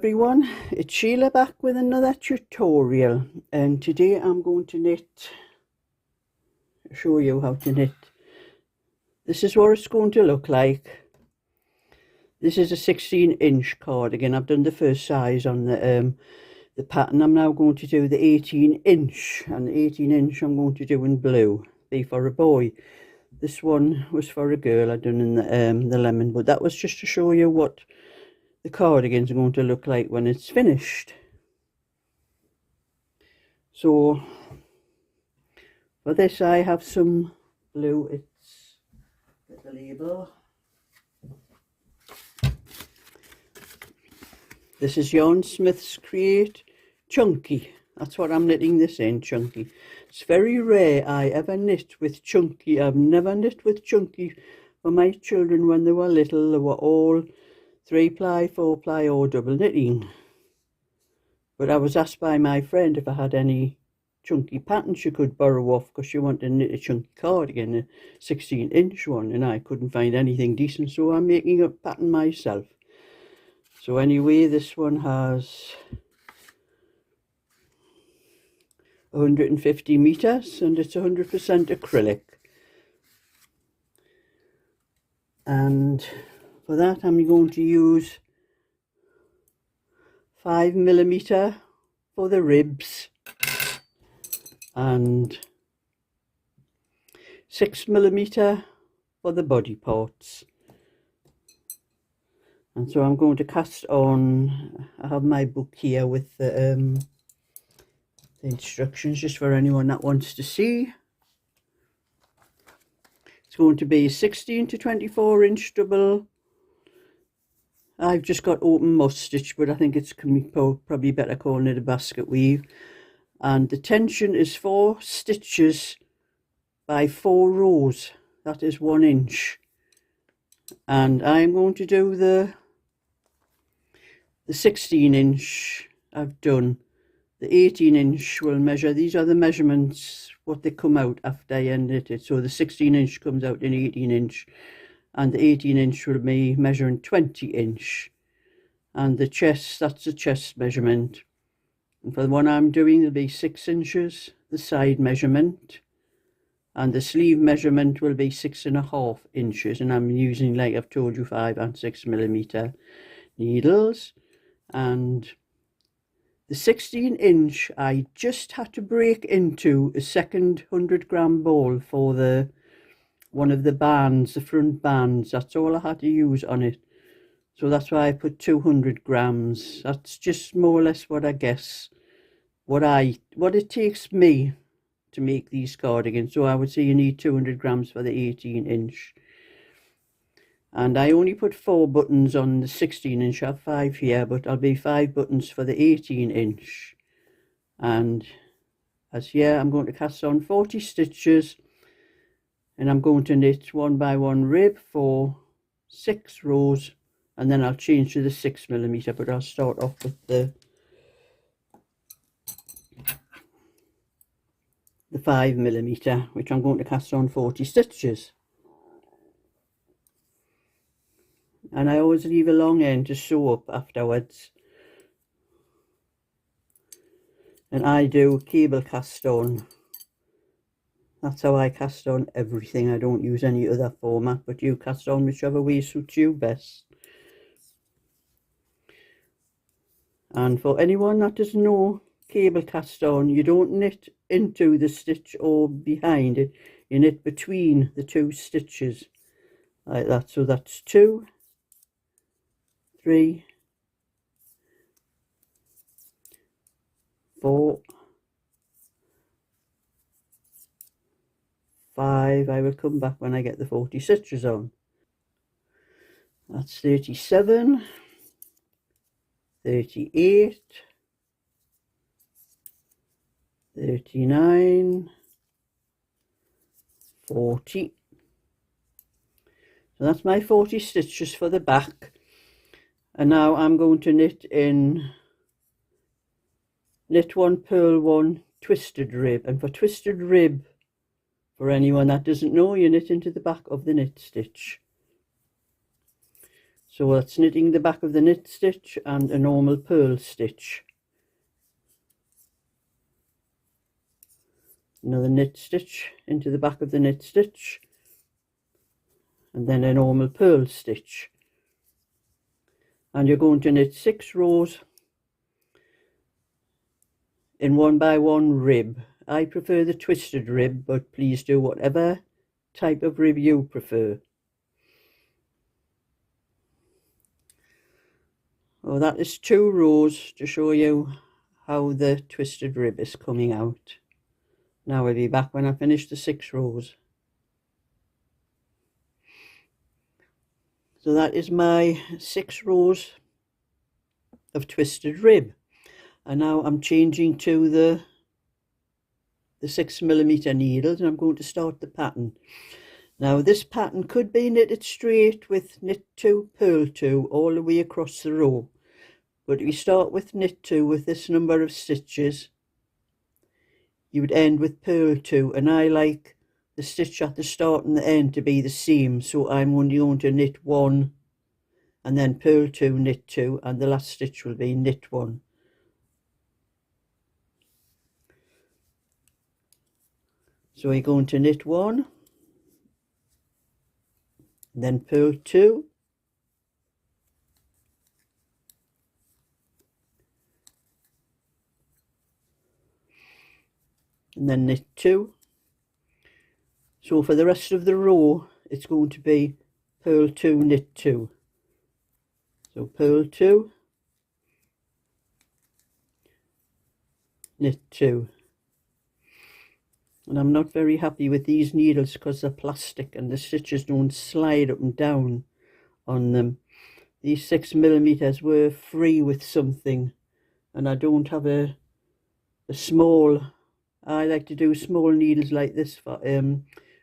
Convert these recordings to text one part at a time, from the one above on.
everyone, it's Sheila back with another tutorial, and today I'm going to show you how to knit. This is what it's going to look like. This is a 16-inch cardigan. I've done the first size on the pattern. I'm now going to do the 18-inch, and the 18-inch I'm going to do in blue, be for a boy. This one was for a girl. I've done in the lemon, but that was just to show you what the cardigan's going to look like when it's finished. So for this I have some blue. It's the label. This is Yarn Smith's Create Chunky. That's what I'm knitting this in, Chunky. It's very rare I ever knit with Chunky. I've never knit with Chunky for my children when they were little. They were all 3-ply, 4-ply or double knitting. But I was asked by my friend if I had any chunky patterns she could borrow off, because she wanted to knit a chunky cardigan, a 16-inch one, and I couldn't find anything decent, so I'm making a pattern myself. So anyway, this one has 150 meters and it's 100% acrylic. And for that I'm going to use 5mm for the ribs and 6mm for the body parts. And so I'm going to cast on. I have my book here with the instructions, just for anyone that wants to see. It's going to be 16 to 24-inch double. I've just got open moss stitch, but I think it's probably better calling it a basket weave. And the tension is 4 stitches by 4 rows. That is 1 inch. And I'm going to do the 16-inch I've done. The 18-inch will measure. These are the measurements, what they come out after I knit it. So the 16-inch comes out in 18-inch. And the 18-inch will be measuring 20-inch. And the chest, that's the chest measurement. And for the one I'm doing, it'll be 6 inches, the side measurement. And the sleeve measurement will be 6.5 inches. And I'm using, like I've told you, 5 and 6mm needles. And the 16-inch, I just had to break into a second 100-gram ball for one of the bands, the front bands. That's all I had to use on it. So that's why I put 200 grams. That's just more or less what I guess, what it takes me to make these cardigans. So I would say you need 200 grams for the 18-inch. And I only put 4 buttons on the 16-inch. I have 5 here, but I'll be 5 buttons for the 18-inch. And as here, I'm going to cast on 40 stitches. And I'm going to knit 1 by 1 rib for 6 rows, and then I'll change to the 6mm, but I'll start off with the 5mm, which I'm going to cast on 40 stitches. And I always leave a long end to sew up afterwards. And I do cable cast on. That's how I cast on everything. I don't use any other format, but you cast on whichever way suits you best. And for anyone that doesn't know cable cast on, you don't knit into the stitch or behind it. You knit between the 2 stitches like that. So that's 2, 3, 4, 5. I will come back when I get the 40 stitches on. That's 37, 38, 39, 40. So that's my 40 stitches for the back. And now I'm going to knit 1, purl 1, twisted rib. And for twisted rib, for anyone that doesn't know, you knit into the back of the knit stitch. So that's knitting the back of the knit stitch and a normal purl stitch. Another knit stitch into the back of the knit stitch, and then a normal purl stitch. And you're going to knit 6 rows in 1x1 rib. I prefer the twisted rib, but please do whatever type of rib you prefer. Oh, that is 2 rows to show you how the twisted rib is coming out. Now I'll be back when I finish the 6 rows. So that is my 6 rows of twisted rib. And now I'm changing to the 6mm needles, and I'm going to start the pattern. Now this pattern could be knitted straight with knit 2, purl 2 all the way across the row. But if you start with knit 2 with this number of stitches, you would end with purl 2, and I like the stitch at the start and the end to be the same, so I'm only going to knit 1 and then purl 2, knit 2, and the last stitch will be knit 1. So we're going to knit 1, and then purl 2, and then knit 2. So for the rest of the row it's going to be purl 2, knit 2. So purl 2, knit 2. And I'm not very happy with these needles because they're plastic and the stitches don't slide up and down on them. These 6mm were free with something, and I don't have a small. I like to do small needles like this for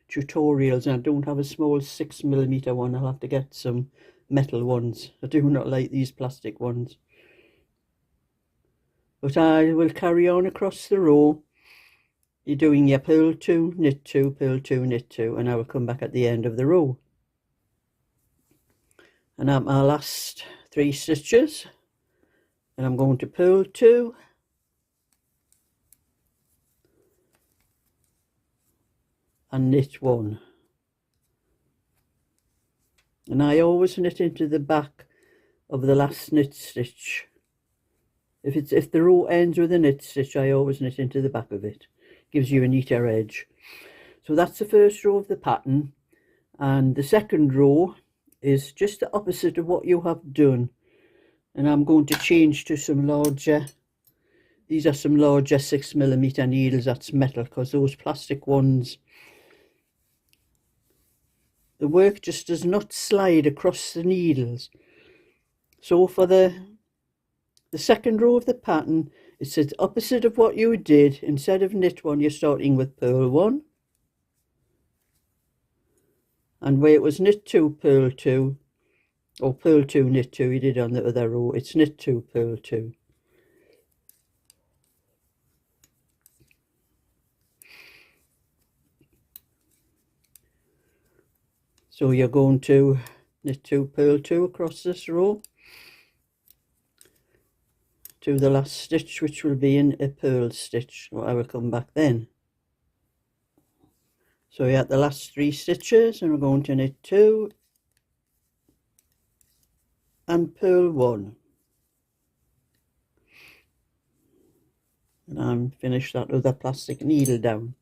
tutorials, and I don't have a small 6mm one. I'll have to get some metal ones. I do not like these plastic ones. But I will carry on across the row. You're doing your purl 2, knit 2, purl 2, knit 2, and I will come back at the end of the row. And at my last 3 stitches, and I'm going to purl 2, and knit 1. And I always knit into the back of the last knit stitch. If the row ends with a knit stitch, I always knit into the back of it. Gives you a neater edge. So that's the first row of the pattern, and the second row is just the opposite of what you have done, and I'm going to change to some larger. These are some larger 6mm needles. That's metal, because those plastic ones, the work just does not slide across the needles. So for the second row of the pattern, it's the opposite of what you did. Instead of knit 1, you're starting with purl 1. And where it was knit 2, purl 2, or purl 2, knit 2, you did on the other row, it's knit 2, purl 2. So you're going to knit 2, purl 2 across this row to the last stitch, which will be in a purl stitch. Well, I will come back then. So you're at the last 3 stitches, and we're going to knit 2 and purl 1. And I'm finished that other plastic needle down.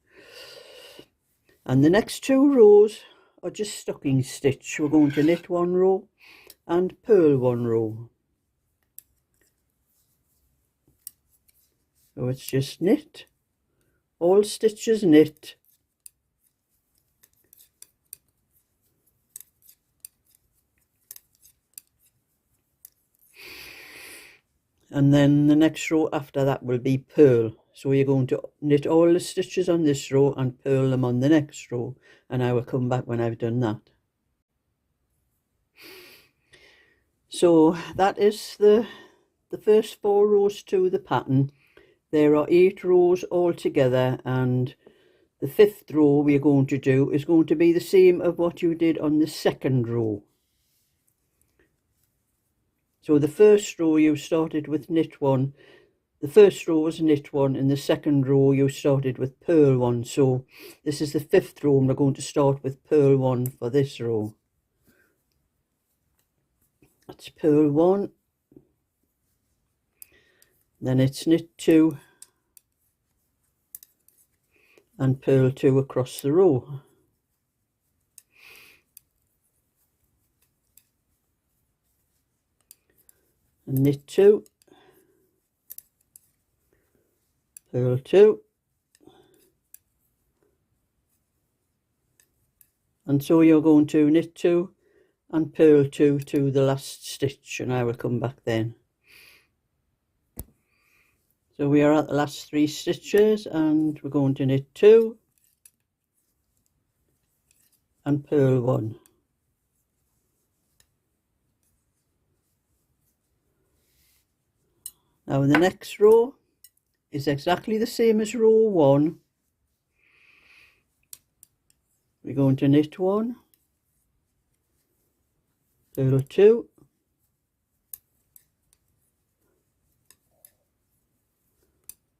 And the next 2 rows are just stocking stitch. We're going to knit 1 row and purl 1 row. So it's just knit, all stitches knit, and then the next row after that will be purl. So you're going to knit all the stitches on this row and purl them on the next row, and I will come back when I've done that. So that is the first 4 rows to the pattern. There are 8 rows altogether, and the 5th row we're going to do is going to be the same of what you did on the second row. So the first row you started with knit 1, the first row was knit 1, and the second row you started with purl 1. So this is the 5th row, and we're going to start with purl 1 for this row. That's purl 1, then it's knit 2 and purl 2 across the row. And knit 2, purl 2, and so you're going to knit 2 and purl 2 to the last stitch, and I will come back then. So we are at the last 3 stitches, and we're going to knit 2 and purl 1. Now the next row is exactly the same as row 1. We're going to knit 1, purl 2,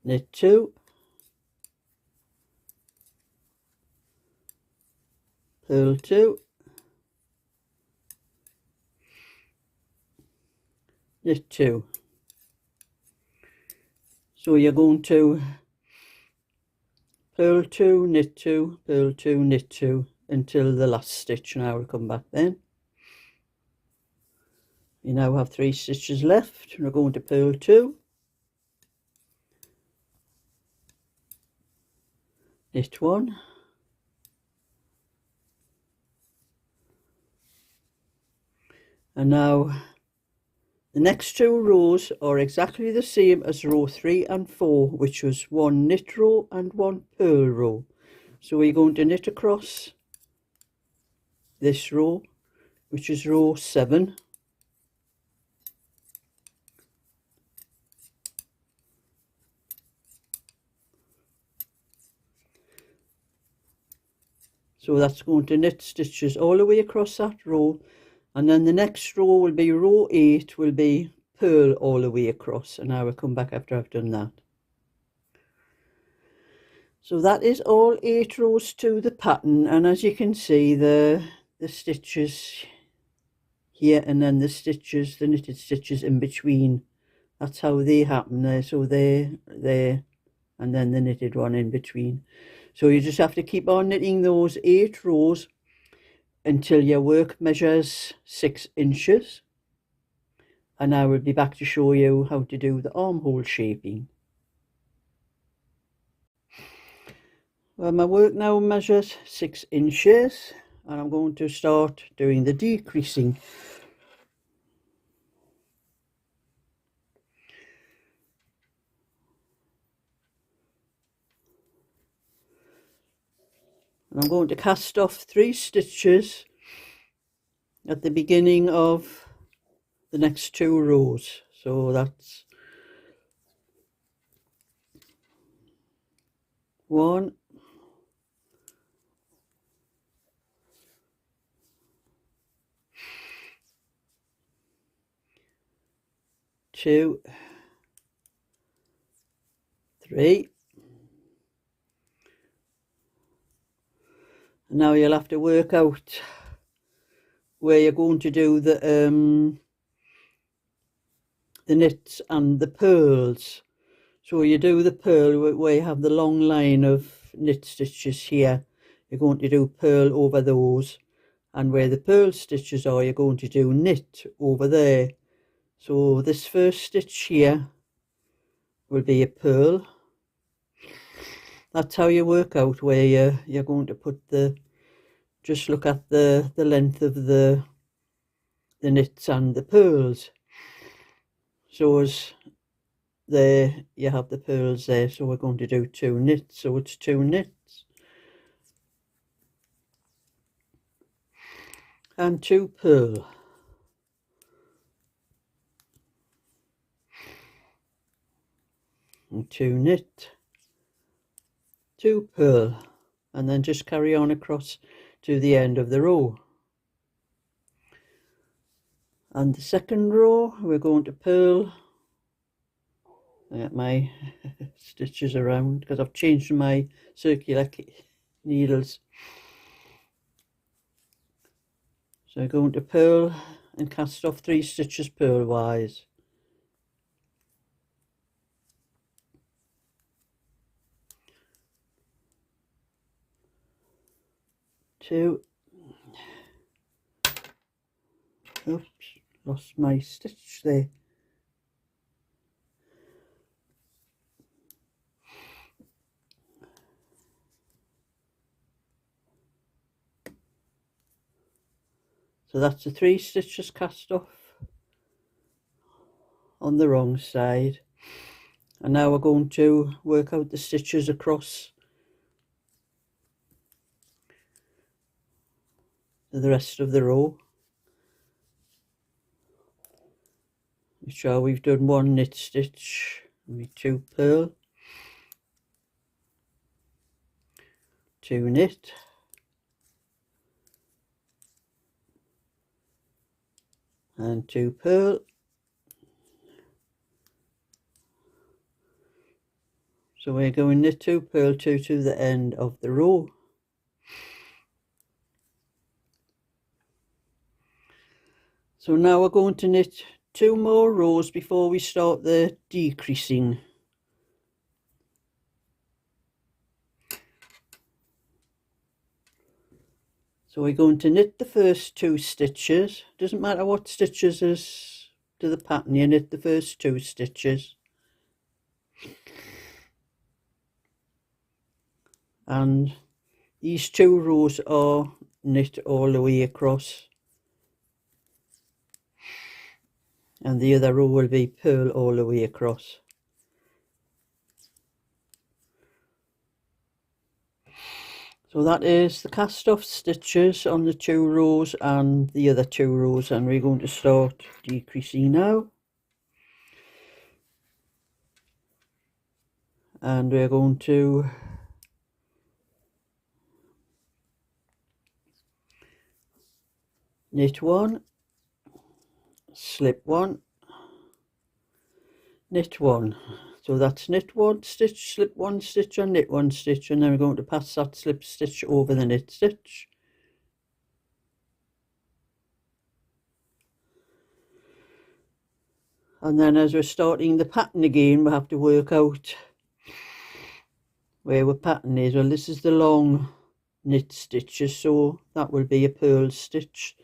knit 2, purl 2, knit 2. So you're going to purl 2, knit 2, purl 2, knit 2 until the last stitch, and I will come back then. You now have 3 stitches left. We're going to purl 2, knit 1, and now the next 2 rows are exactly the same as row 3 and 4, which was 1 knit row and 1 purl row. So we're going to knit across this row, which is row 7, so that's going to knit stitches all the way across that row, and then the next row will be row 8, will be purl all the way across, and I will come back after I've done that. So that is all 8 rows to the pattern, and as you can see, the stitches here and then the stitches, the knitted stitches in between, that's how they happen there. So there, and then the knitted one in between. So you just have to keep on knitting those 8 rows until your work measures 6 inches, and I will be back to show you how to do the armhole shaping. Well, my work now measures 6 inches, and I'm going to start doing the decreasing. And I'm going to cast off 3 stitches at the beginning of the next 2 rows. So that's 1, 2, 3. And now you'll have to work out where you're going to do the knits and the purls. So you do the purl where you have the long line of knit stitches here, you're going to do purl over those, and where the purl stitches are, you're going to do knit over there. So this first stitch here will be a purl. That's how you work out where you're going to put the, just look at the length of the knits and the purls. So as there you have the purls there, so we're going to do 2 knits, so it's 2 knits and 2 purl, and 2 knit, 2 purl, and then just carry on across to the end of the row. And the second row we're going to purl. I get my stitches around because I've changed my circular needles. So I'm going to purl and cast off 3 stitches purlwise. Two. Oops, lost my stitch there. So that's the 3 stitches cast off on the wrong side. And now we're going to work out the stitches across the rest of the row. Make sure we've done 1 knit stitch, maybe 2 purl, 2 knit, and 2 purl. So we're going knit 2, purl 2 to the end of the row. So now we're going to knit 2 more rows before we start the decreasing. So we're going to knit the first 2 stitches. Doesn't matter what stitches is to the pattern, you knit the first 2 stitches. And these 2 rows are knit all the way across. And the other row will be purl all the way across. So that is the cast off stitches on the 2 rows and the other 2 rows, and we're going to start decreasing now. And we're going to knit 1, slip 1, knit 1. So that's knit 1 stitch, slip 1 stitch and knit 1 stitch, and then we're going to pass that slip stitch over the knit stitch. And then as we're starting the pattern again, we have to work out where our pattern is. Well, this is the long knit stitches, so that will be a purl stitch,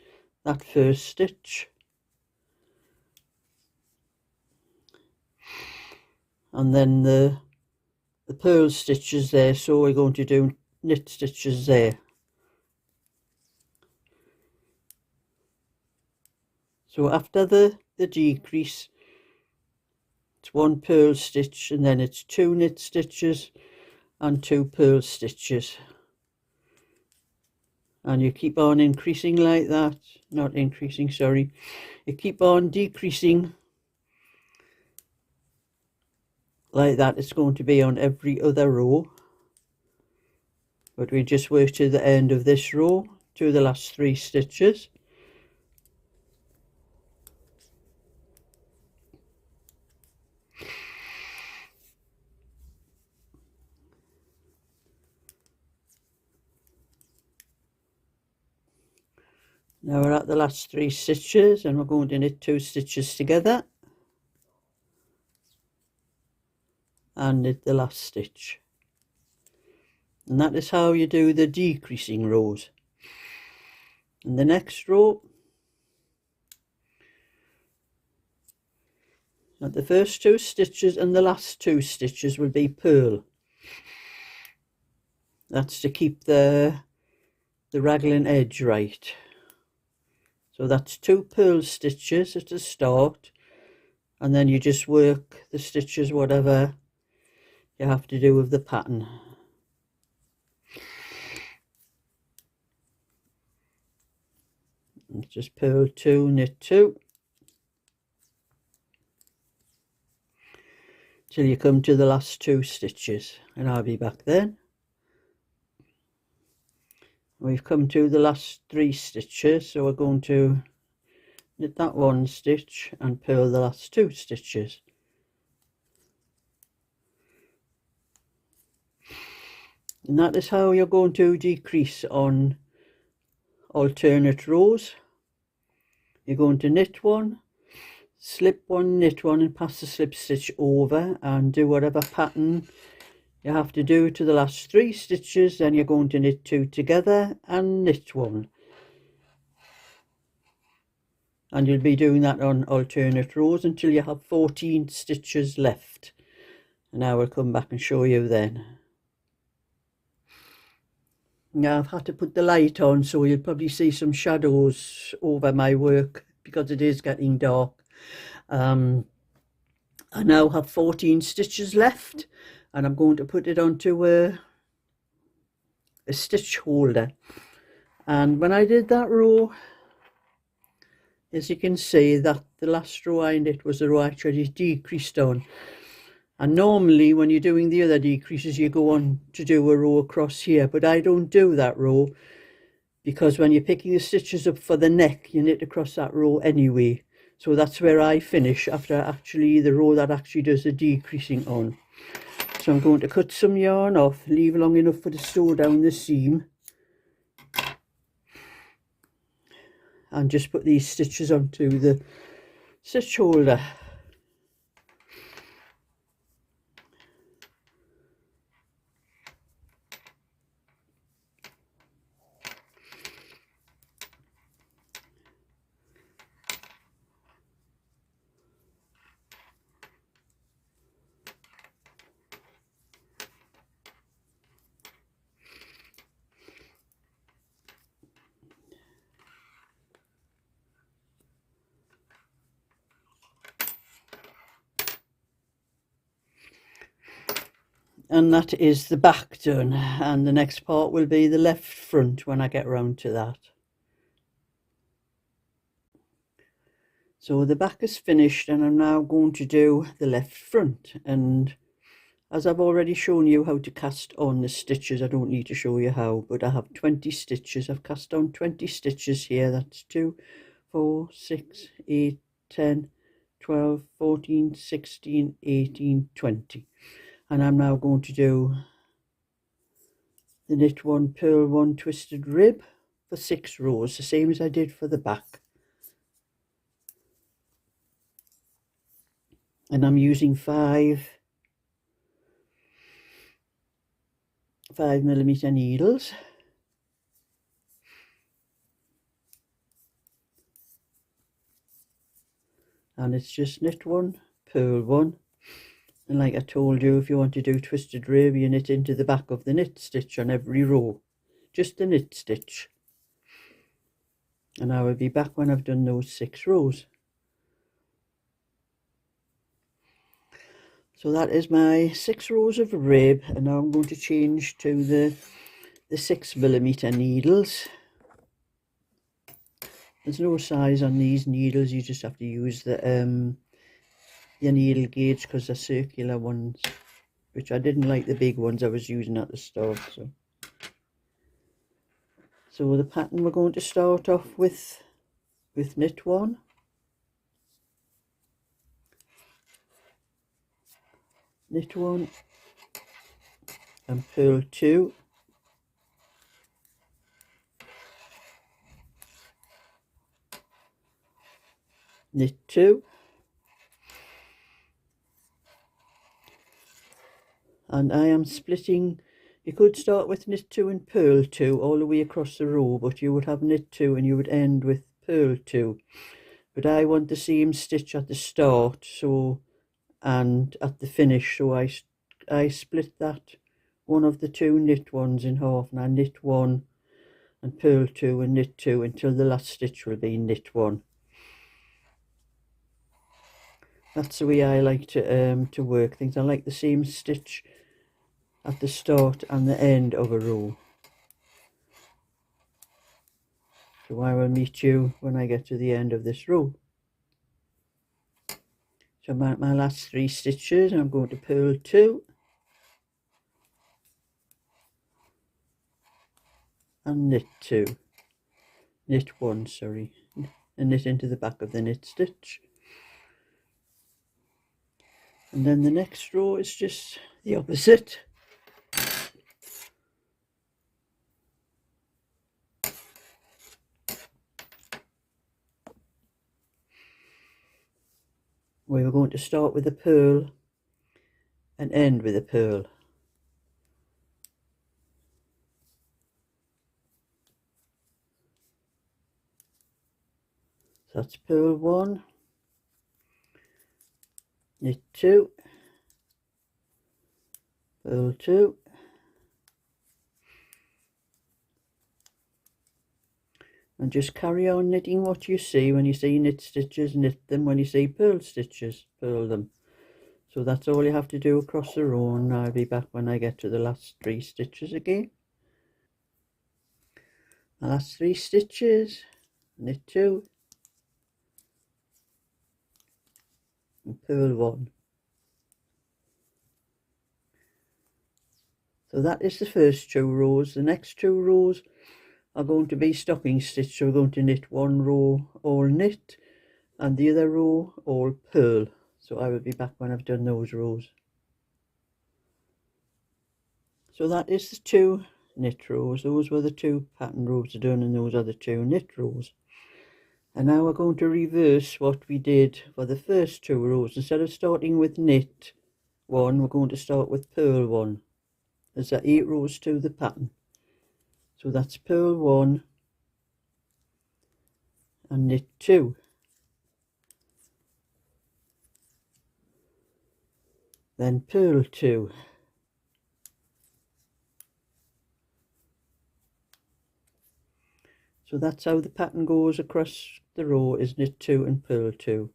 that first stitch. And then the purl stitches there, so we're going to do knit stitches there. So after the decrease, it's 1 purl stitch, and then it's 2 knit stitches and 2 purl stitches. And you keep on increasing like that, not increasing, sorry. You keep on decreasing like that. It's going to be on every other row. But we just work to the end of this row, to the last 3 stitches. Now we're at the last 3 stitches, and we're going to knit 2 stitches together and knit the last stitch. And that is how you do the decreasing rows. In the next row, now the first 2 stitches and the last 2 stitches will be purl. That's to keep the raglan edge right. So that's 2 purl stitches at the start, and then you just work the stitches whatever you have to do with the pattern. And just purl 2, knit 2 till you come to the last 2 stitches, and I'll be back then. We've come to the last 3 stitches, so we're going to knit that one stitch and purl the last 2 stitches. And that is how you're going to decrease on alternate rows. You're going to knit one, slip one, knit one, and pass the slip stitch over and do whatever pattern you have to do to the last 3 stitches. Then you're going to knit 2 together and knit one. And you'll be doing that on alternate rows until you have 14 stitches left. And I will come back and show you then. Now I've had to put the light on, so you'll probably see some shadows over my work because it is getting dark. I now have 14 stitches left, and I'm going to put it onto a stitch holder. And when I did that row, as you can see, that the last row I knit was the row I actually decreased on. And normally when you're doing the other decreases, you go on to do a row across here, but I don't do that row because when you're picking the stitches up for the neck, you knit across that row anyway. So that's where I finish after actually the row that actually does the decreasing on. So I'm going to cut some yarn off, leave long enough for to sew down the seam, and just put these stitches onto the stitch holder. And that is the back done, and the next part will be the left front when I get round to that. So the back is finished, and I'm now going to do the left front. And as I've already shown you how to cast on the stitches, I don't need to show you how, but I have 20 stitches. I've cast on 20 stitches here. That's 2, 4, 6, 8, 10, 12, 14, 16, 18, 20. And I'm now going to do the knit one, purl one, twisted rib for 6 rows, the same as I did for the back. And I'm using 5mm needles. And it's just knit one, purl one. And like I told you, if you want to do twisted rib, you knit into the back of the knit stitch on every row. Just the knit stitch. And I will be back when I've done those 6 rows. So that is my 6 rows of rib, and now I'm going to change to the 6mm needles. There's no size on these needles, you just have to use the your needle gauge because they're circular ones, which I didn't like the big ones I was using at the start. So the pattern we're going to start off with knit one, knit one, and purl 2, knit 2, and I am splitting. You could start with knit 2 and purl 2 all the way across the row, but you would have knit 2 and you would end with purl 2. But I want the same stitch at the start, so, and at the finish, so I split that one of the 2 knit ones in half, and I knit 1 and purl 2 and knit 2 until the last stitch will be knit 1. That's the way I like to work things. I like the same stitch at the start and the end of a row. So I will meet you when I get to the end of this row. So my last 3 stitches, I'm going to purl 2 and knit 2, knit 1, sorry, and knit into the back of the knit stitch. And then the next row is just the opposite. We were going to start with a purl and end with a purl. So that's purl 1, knit 2, purl 2, and just carry on knitting what you see. When you see knit stitches, knit them. When you see purl stitches, purl them. So that's all you have to do across the row, and I'll be back when I get to the last 3 stitches again. The last 3 stitches, knit 2 and purl 1. So that is the first 2 rows. The next 2 rows are going to be stocking stitch. So we're going to knit 1 row all knit and the other row all purl. So I will be back when I've done those rows. So that is the 2 knit rows. Those were the 2 pattern rows done, and those are the 2 knit rows. And now we're going to reverse what we did for the first 2 rows. Instead of starting with knit 1, we're going to start with purl 1. There's 8 rows to the pattern. So that's purl 1 and knit 2. Then purl 2. So that's how the pattern goes across the row, is knit 2 and purl 2.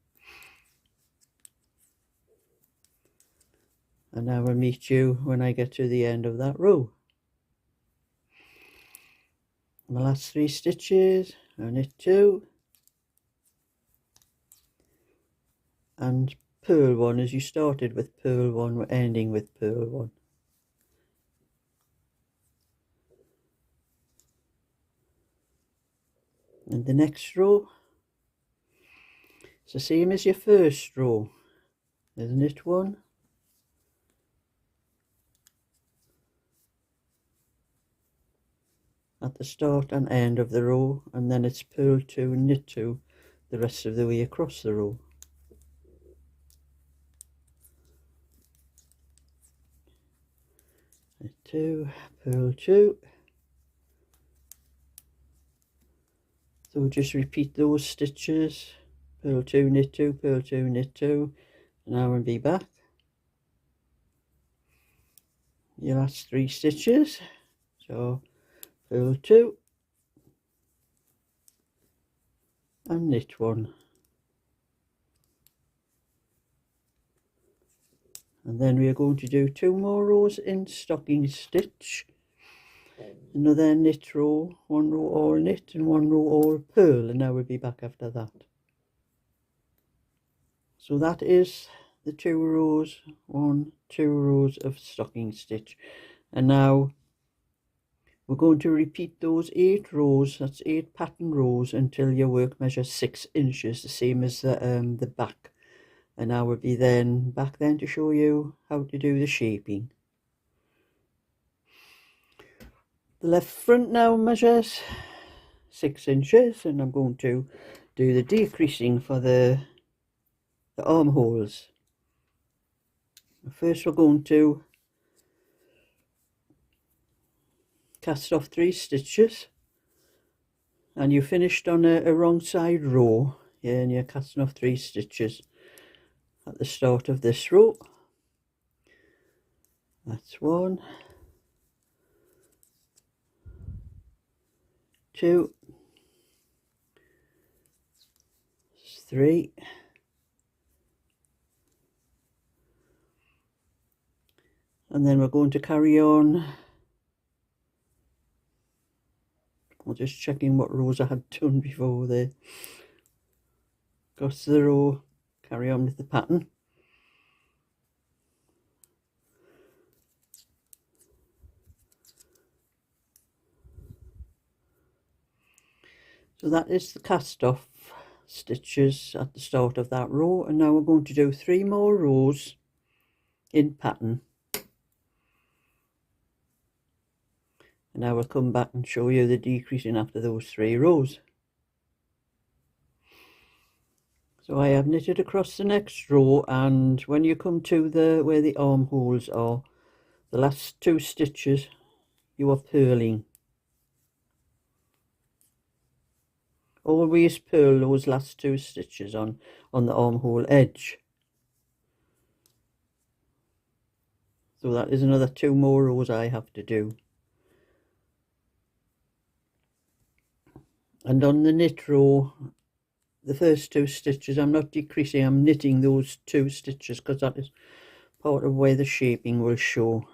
And I will meet you when I get to the end of that row. And the last 3 stitches are knit 2 and purl 1. As you started with purl 1, we're ending with purl 1. And the next row, it's the same as your first row. There's knit 1, at the start and end of the row, and then it's purl 2 and knit 2 the rest of the way across the row. Knit 2, purl 2. So just repeat those stitches, purl 2, knit 2, purl 2, knit 2, and I will be back. Your last 3 stitches, so purl 2 and knit 1. And then we are going to do 2 more rows in stocking stitch. Another knit row, 1 row all knit and 1 row all purl, and I will be back after that. So that is the 2 rows, 2 rows of stocking stitch. And now we're going to repeat those 8 rows, that's 8 pattern rows, until your work measures 6 inches, the same as the back. And I will be back then to show you how to do the shaping. The left front now measures 6 inches, and I'm going to do the decreasing for the armholes. First we're going to cast off 3 stitches, and you finished on a wrong side row, yeah, and you're casting off 3 stitches at the start of this row. That's 1, 2, 3, and then we're going to carry on. I'm just checking what rows I had done before there. Across the row, carry on with the pattern. So that is the cast off stitches at the start of that row, and now we're going to do 3 more rows in pattern, and I will come back and show you the decreasing after those 3 rows. So I have knitted across the next row, and when you come to the where the armholes are, the last 2 stitches you are purling. Always purl those last 2 stitches on the armhole edge. So that is another 2 more rows I have to do. And on the knit row, the first 2 stitches, I'm not decreasing, I'm knitting those 2 stitches because that is part of where the shaping will show.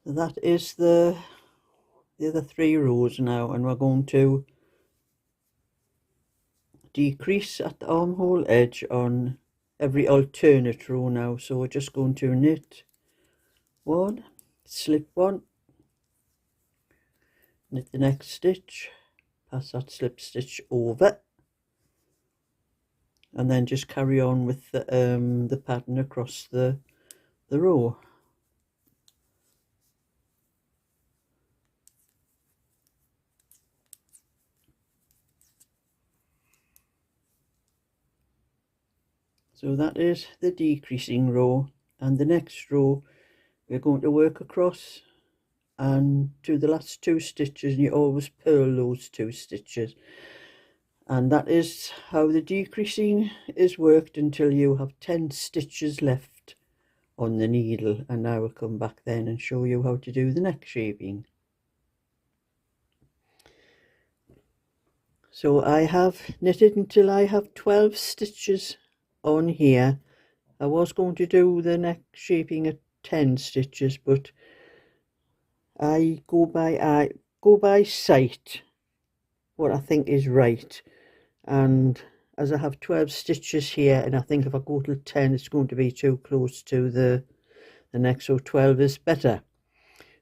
So that is the other 3 rows now, and we're going to decrease at the armhole edge on every alternate row now. So we're just going to knit 1, slip 1, knit the next stitch, pass that slip stitch over, and then just carry on with the pattern across the row. So that is the decreasing row, and the next row we're going to work across and do the last 2 stitches, and you always purl those 2 stitches, and that is how the decreasing is worked until you have 10 stitches left on the needle. And I will come back then and show you how to do the neck shaping. So I have knitted until I have 12 stitches on here. I was going to do the neck shaping at 10 stitches, but I go by sight what I think is right, and as I have 12 stitches here, and I think if I go to 10 it's going to be too close to the neck, so 12 is better.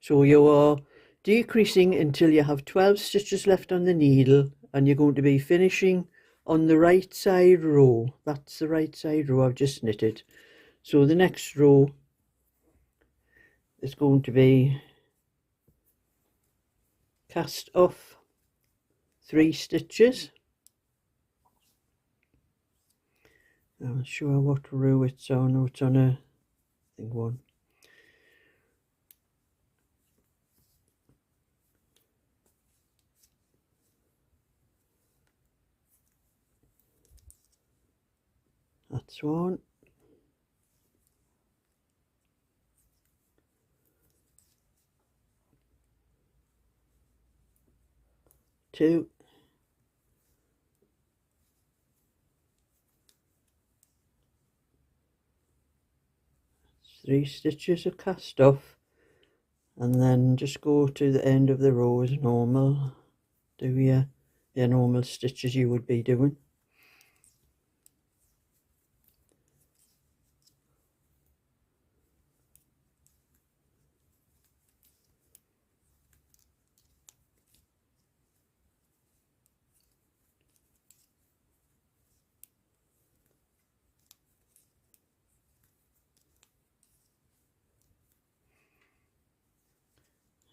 So you are decreasing until you have 12 stitches left on the needle, and you're going to be finishing on the right side row. That's the right side row I've just knitted. So the next row is going to be cast off 3 stitches. I'm not sure what row it's on. Oh, it's on a, I think 1. That's 1. 2. 3 stitches are cast off, and then just go to the end of the row as normal. Do your normal stitches you would be doing.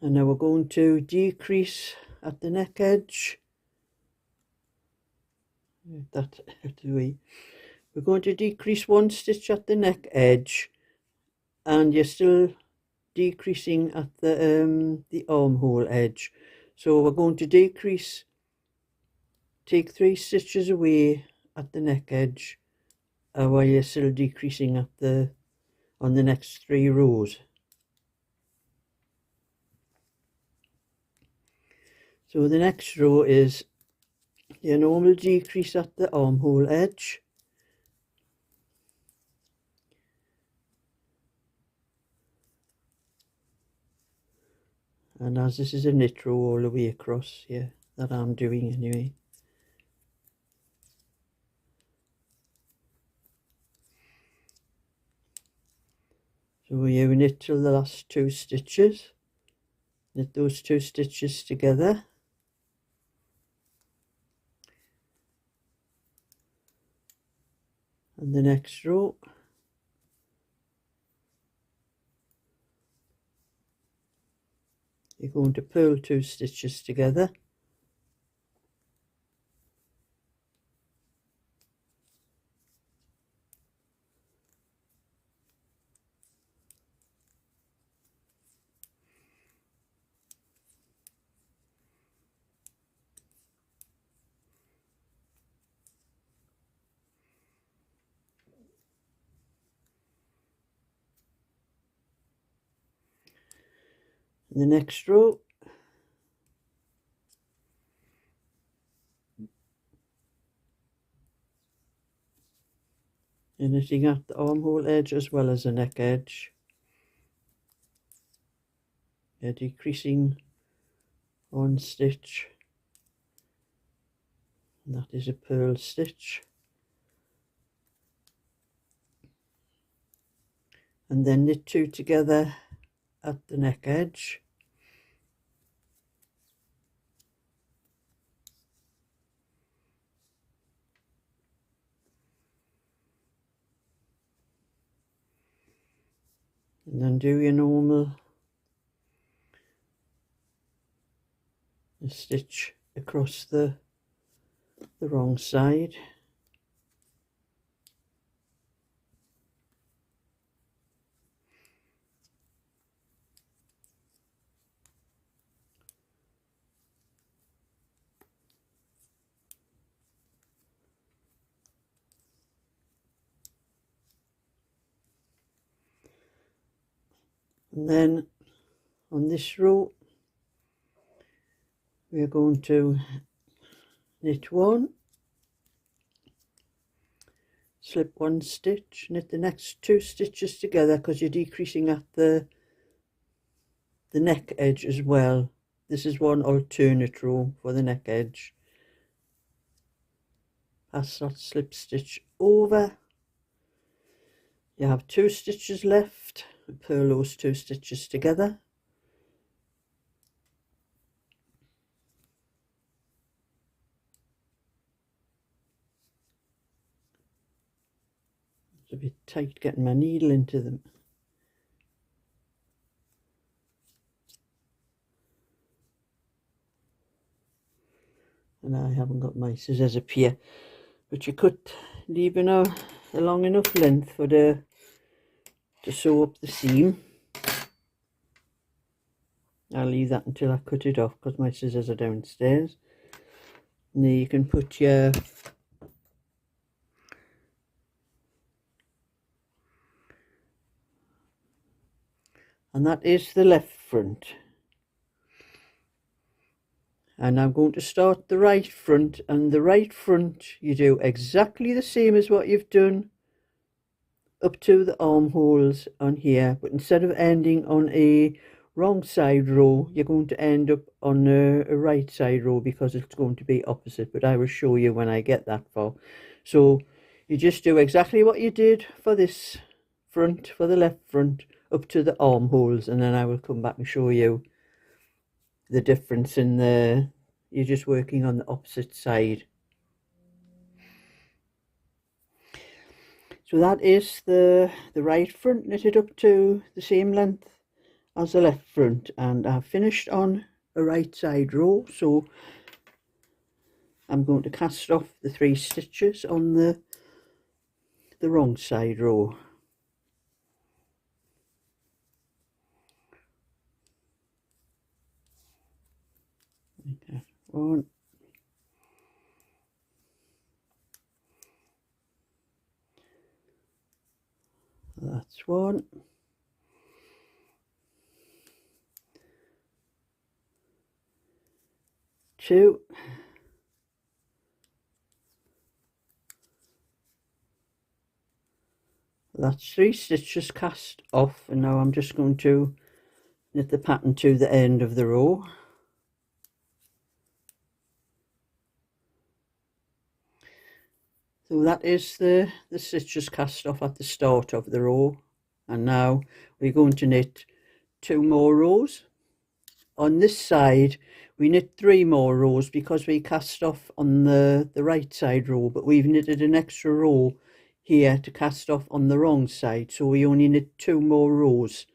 And now we're going to decrease at the neck edge. That we're going to decrease 1 stitch at the neck edge, and you're still decreasing at the armhole edge. So we're going to decrease, take 3 stitches away at the neck edge, while you're still decreasing at on the next 3 rows. So the next row is your normal decrease at the armhole edge, and as this is a knit row all the way across here, that I'm doing anyway. So you knit till the last 2 stitches, knit those 2 stitches together, And the next row, you're going to purl 2 stitches together. And the next row, you're knitting at the armhole edge as well as the neck edge. You're decreasing 1 stitch, and that is a purl stitch. And then knit 2 together at the neck edge. And then do your normal stitch across the wrong side. And then on this row, we are going to knit 1, slip 1 stitch, knit the next 2 stitches together because you're decreasing at the neck edge as well. This is one alternate row for the neck edge. Pass that slip stitch over. You have 2 stitches left. Purl those 2 stitches together. It's a bit tight getting my needle into them. And I haven't got my scissors up here, but you could leave a long enough length for to sew up the seam. I'll leave that until I cut it off because my scissors are downstairs. And there you can put your and that is the left front. And I'm going to start the right front, and the right front you do exactly the same as what you've done up to the armholes on here, but instead of ending on a wrong side row, you're going to end up on a right side row because it's going to be opposite, but I will show you when I get that far. So you just do exactly what you did for this front, for the left front, up to the armholes, and then I will come back and show you the difference in you're just working on the opposite side. So that is the right front knitted up to the same length as the left front, and I've finished on a right side row. So I'm going to cast off the 3 stitches on the wrong side row. Okay, 1, that's 1, 2, that's 3 stitches cast off, and now I'm just going to knit the pattern to the end of the row. So that is the stitches cast off at the start of the row, and now we're going to knit 2 more rows. On this side we knit 3 more rows because we cast off on the right side row, but we've knitted an extra row here to cast off on the wrong side, so we only knit 2 more rows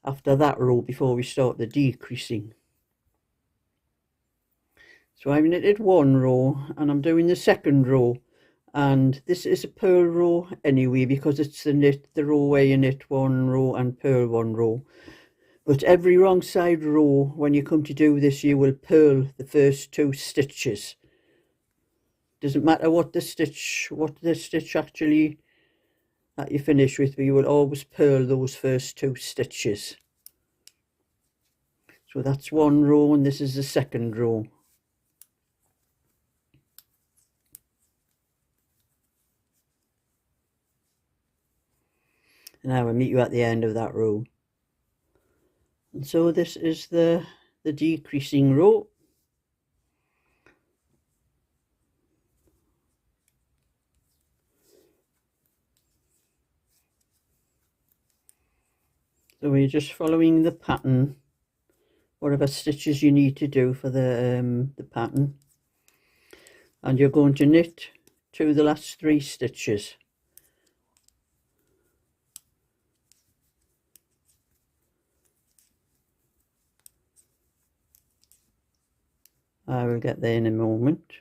after that row before we start the decreasing. So I've knitted 1 row and I'm doing the 2nd row, and this is a purl row anyway because it's the row where you knit 1 row and purl 1 row. But every wrong side row, when you come to do this, you will purl the first 2 stitches. Doesn't matter what the stitch actually that you finish with, but you will always purl those first 2 stitches. So that's 1 row and this is the 2nd row. And I will meet you at the end of that row. And so this is the decreasing row. So we're just following the pattern, whatever stitches you need to do for the pattern, and you're going to knit to the last 3 stitches. I will get there in a moment.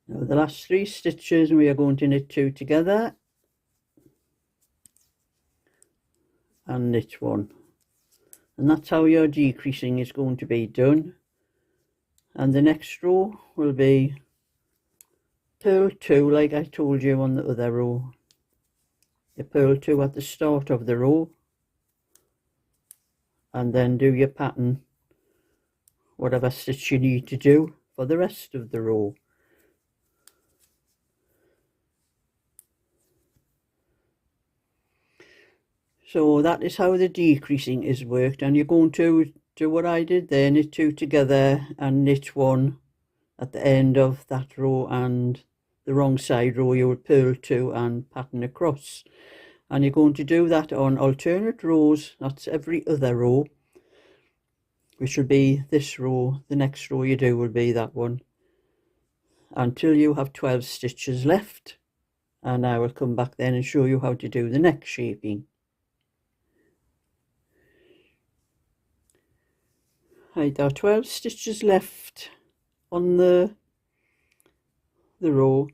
Now the last 3 stitches we are going to knit 2 together and knit 1, and that's how your decreasing is going to be done. And the next row will be purl 2 like I told you on the other row. You purl 2 at the start of the row and then do your pattern, whatever stitch you need to do for the rest of the row. So that is how the decreasing is worked, and you're going to do what I did there, knit 2 together and knit 1 at the end of that row, and the wrong side row you will purl 2 and pattern across. And you're going to do that on alternate rows, that's every other row, which will be this row. The next row you do will be that one, until you have 12 stitches left, and I will come back then and show you how to do the neck shaping. Right, there are 12 stitches left on the row,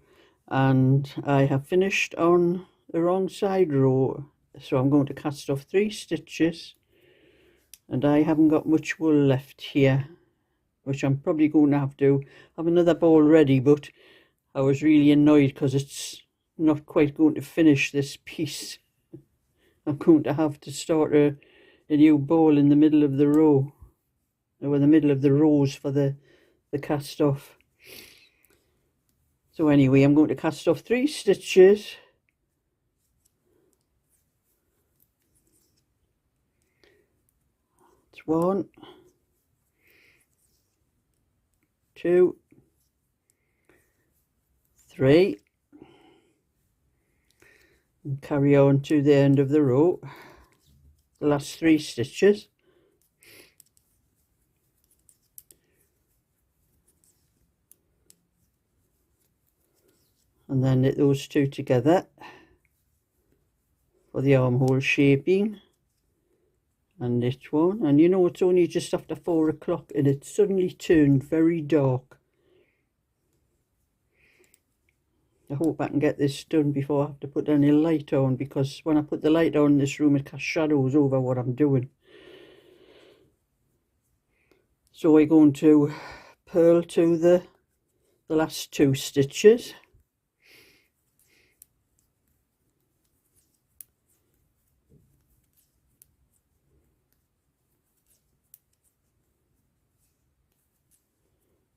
and I have finished on the wrong side row, so I'm going to cast off 3 stitches, and I haven't got much wool left here, which I'm probably going to have another ball ready, but I was really annoyed because it's not quite going to finish this piece. I'm going to have to start a new ball in the middle of the row, or in the middle of the rows for the cast off. So anyway, I'm going to cast off 3 stitches. It's 1, 2, 3, and carry on to the end of the row, the last 3 stitches. And then knit those 2 together for the armhole shaping, and knit 1. And you know, it's only just after 4 o'clock and it suddenly turned very dark. I hope I can get this done before I have to put any light on, because when I put the light on in this room it casts shadows over what I'm doing. So we're going to purl to the last 2 stitches.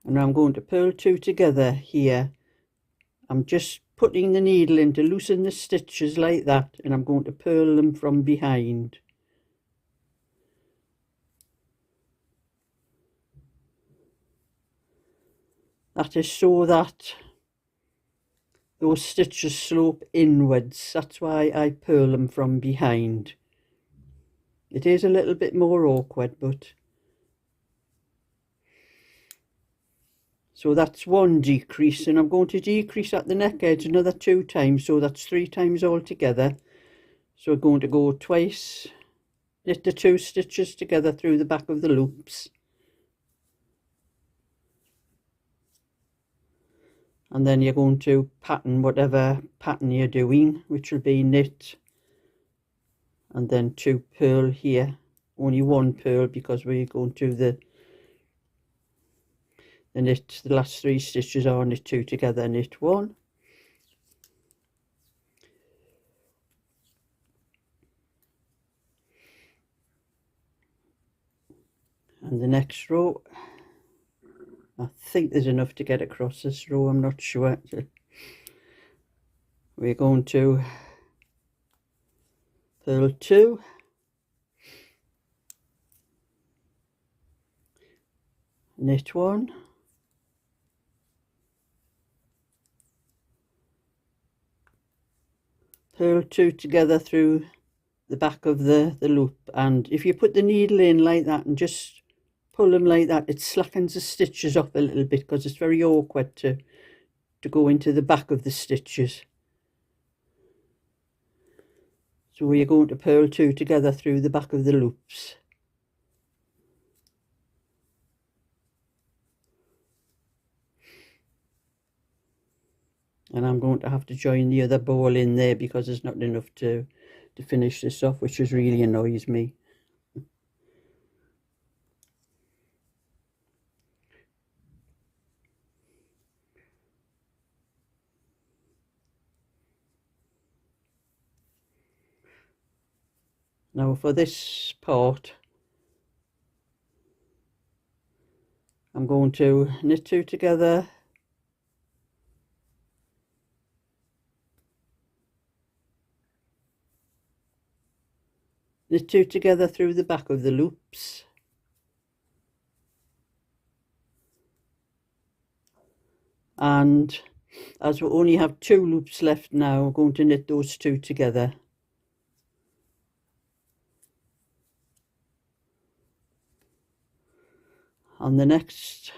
And I'm going to purl 2 together here. I'm just putting the needle in to loosen the stitches like that, and I'm going to purl them from behind. That is so that those stitches slope inwards. That's why I purl them from behind. It is a little bit more awkward, but So that's one decrease, and I'm going to decrease at the neck edge another 2 times, so that's 3 times altogether. So we're going to go twice, knit the 2 stitches together through the back of the loops, and then you're going to pattern whatever pattern you're doing, which will be knit and then 2 purl here, only 1 purl because we're going to the knit. The last 3 stitches are knit 2 together, knit 1, and the next row, I think there's enough to get across this row, I'm not sure. We're going to purl 2, knit 1, purl 2 together through the back of the loop, and if you put the needle in like that and just pull them like that, it slackens the stitches off a little bit because it's very awkward to go into the back of the stitches. So we're going to purl 2 together through the back of the loops. And I'm going to have to join the other ball in there because there's not enough to finish this off, which just really annoys me. Now for this part, I'm going to knit 2 together, knit 2 together through the back of the loops, and as we only have 2 loops left now, I'm going to knit those 2 together. On the next,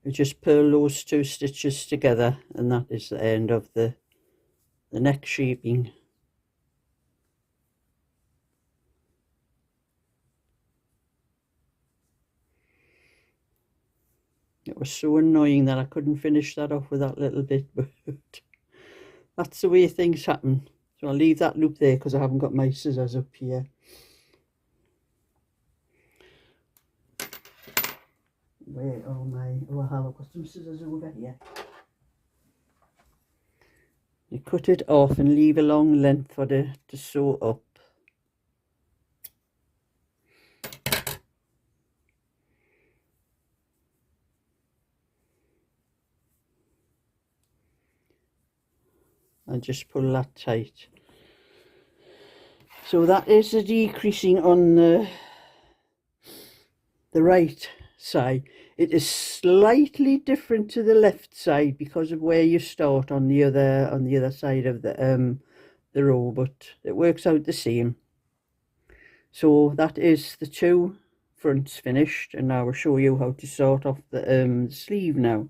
we just purl those 2 stitches together, and that is the end of the neck shaping. It was so annoying that I couldn't finish that off with that little bit, but that's the way things happen. So I'll leave that loop there because I haven't got my scissors up here. Where are my, oh, I have got some scissors over here. You cut it off and leave a long length for to sew up. And just pull that tight. So that is the decreasing on the right side. It is slightly different to the left side because of where you start on the other side of the row, but it works out the same. So that is the 2 fronts finished, and now I'll show you how to sort off the sleeve now.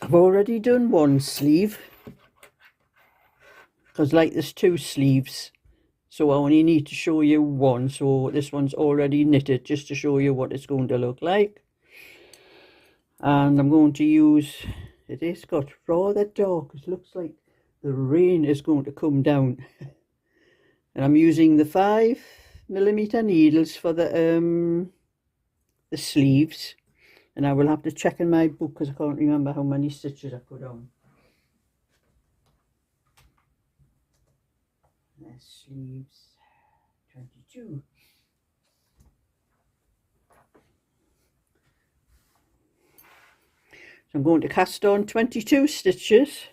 I've already done one sleeve because like there's 2 sleeves, so I only need to show you one. So this one's already knitted just to show you what it's going to look like. And I'm going to use, it is got rather dark, it looks like the rain is going to come down. And I'm using the 5mm needles for the sleeves. And I will have to check in my book because I can't remember how many stitches I put on. Sleeves 22. So I'm going to cast on 22 stitches.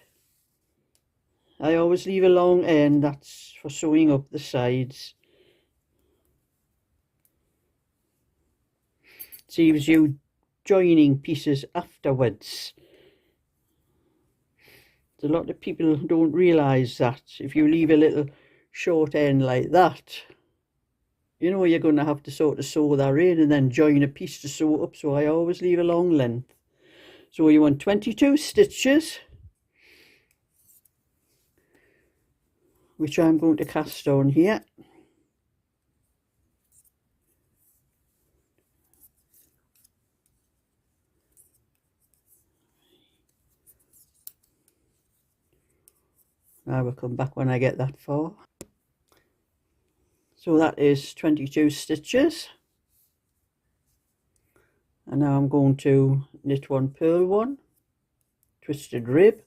I always leave a long end, that's for sewing up the sides. Saves you joining pieces afterwards. a lot of people don't realise that if you leave a little short end like that, you know, you're going to have to sort of sew that in and then join a piece to sew up. So I always leave a long length. So you want 22 stitches, which I'm going to cast on here. I will come back when I get that far. So that is 22 stitches. And now I'm going to knit one, purl one, twisted rib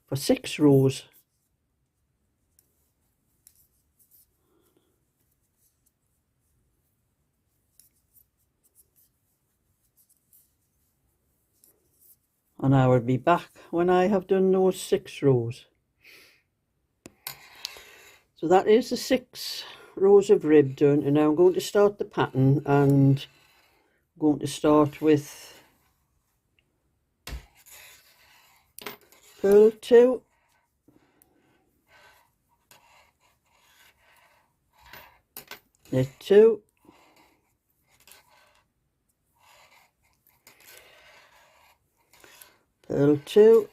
for 6 rows. And I will be back when I have done those 6 rows. So that is the 6 rows of rib done, and now I'm going to start the pattern, and I'm going to start with purl 2, knit 2, purl 2,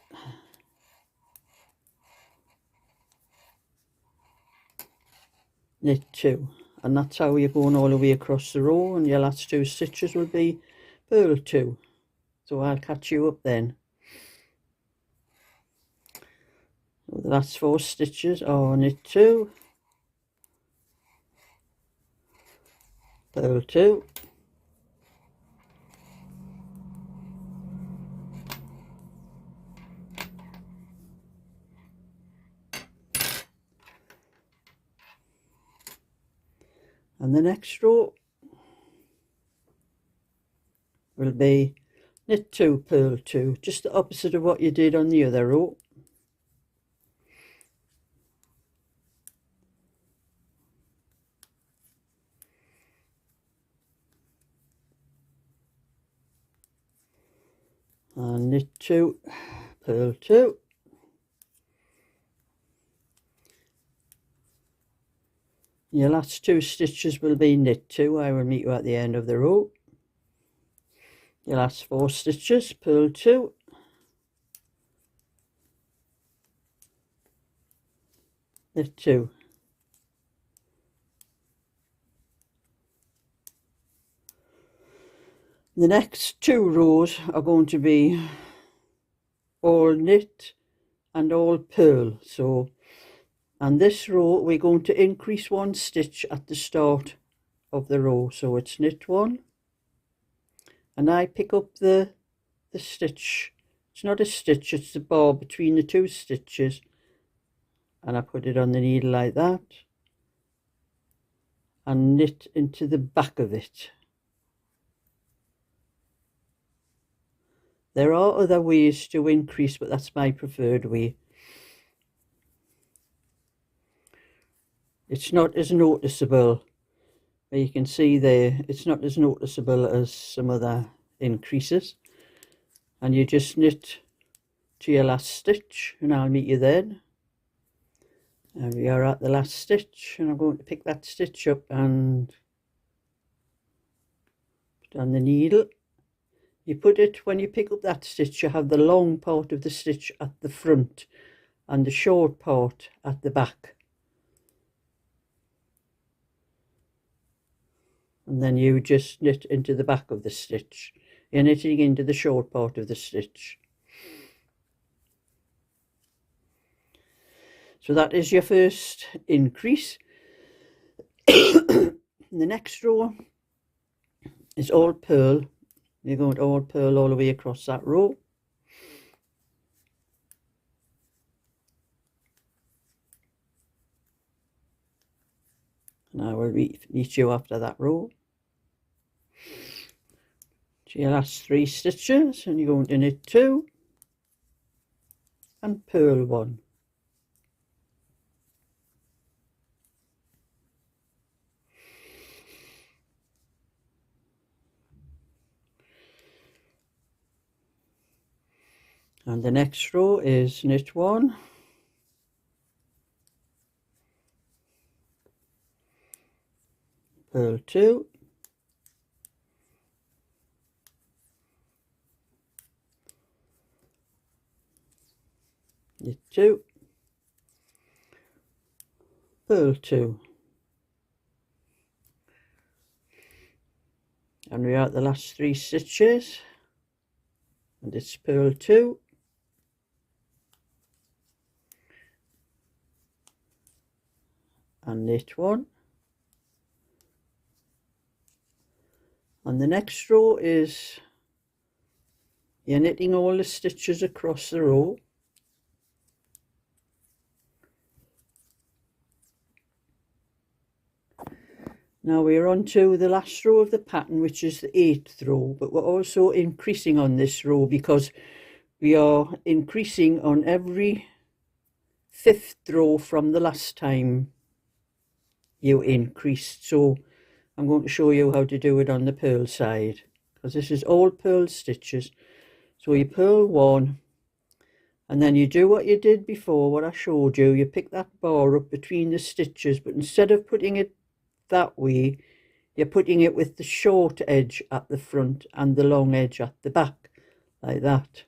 knit 2, and that's how you're going all the way across the row, and your last 2 stitches will be purl 2. So I'll catch you up then. So the last 4 stitches are knit 2, purl 2, and the next row will be knit 2, purl 2, just the opposite of what you did on the other row. And knit 2, purl 2, your last 2 stitches will be knit 2. I will meet you at the end of the row. Your last 4 stitches, purl 2, knit 2. The next 2 rows are going to be all knit and all purl. So, and this row we're going to increase 1 stitch at the start of the row. So it's knit 1, and I pick up the stitch. It's not a stitch, it's the bar between the 2 stitches, and I put it on the needle like that and knit into the back of it. There are other ways to increase, but that's my preferred way. It's not as noticeable, but you can see there, it's not as noticeable as some other increases. And you just knit to your last stitch, and I'll meet you then. And we are at the last stitch, and I'm going to pick that stitch up and put on the needle. You put it, when you pick up that stitch, you have the long part of the stitch at the front and the short part at the back. And then you just knit into the back of the stitch. You're knitting into the short part of the stitch. So that is your first increase. The next row is all purl. You're going to all purl all the way across that row. And I will meet you after that row. So your last 3 stitches, and you're going to knit 2 and purl 1. And the next row is knit 1, purl 2, knit 2, purl 2, and we are at the last 3 stitches, and it's purl 2, and knit 1, and the next row is you're knitting all the stitches across the row. Now we're on to the last row of the pattern, which is the 8th row, but we're also increasing on this row because we are increasing on every 5th row from the last time you increased. So I'm going to show you how to do it on the purl side, because this is all purl stitches. So you purl 1, and then you do what you did before, what I showed you. You pick that bar up between the stitches, but instead of putting it that way, you're putting it with the short edge at the front and the long edge at the back, like that.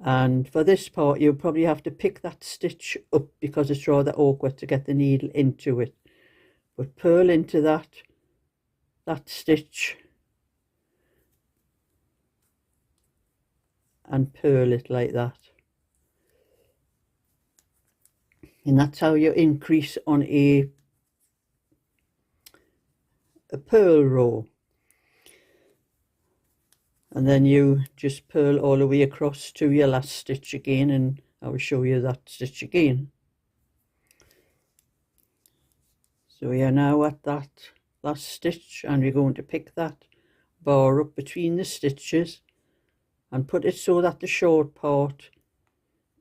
And for this part, you'll probably have to pick that stitch up because it's rather awkward to get the needle into it. But purl into that stitch and purl it like that. And that's how you increase on a purl row. And then you just purl all the way across to your last stitch again, and I will show you that stitch again. So we are now at that last stitch, and we're going to pick that bar up between the stitches and put it so that the short part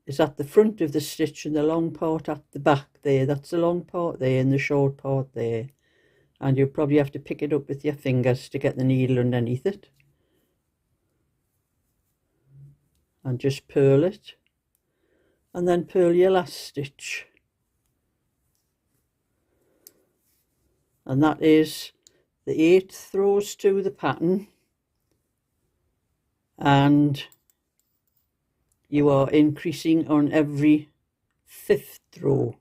is at the front of the stitch and the long part at the back there. That's the long part there and the short part there. And you'll probably have to pick it up with your fingers to get the needle underneath it. And just purl it, and then purl your last stitch, and that is the 8th rows to the pattern, and you are increasing on every 5th row.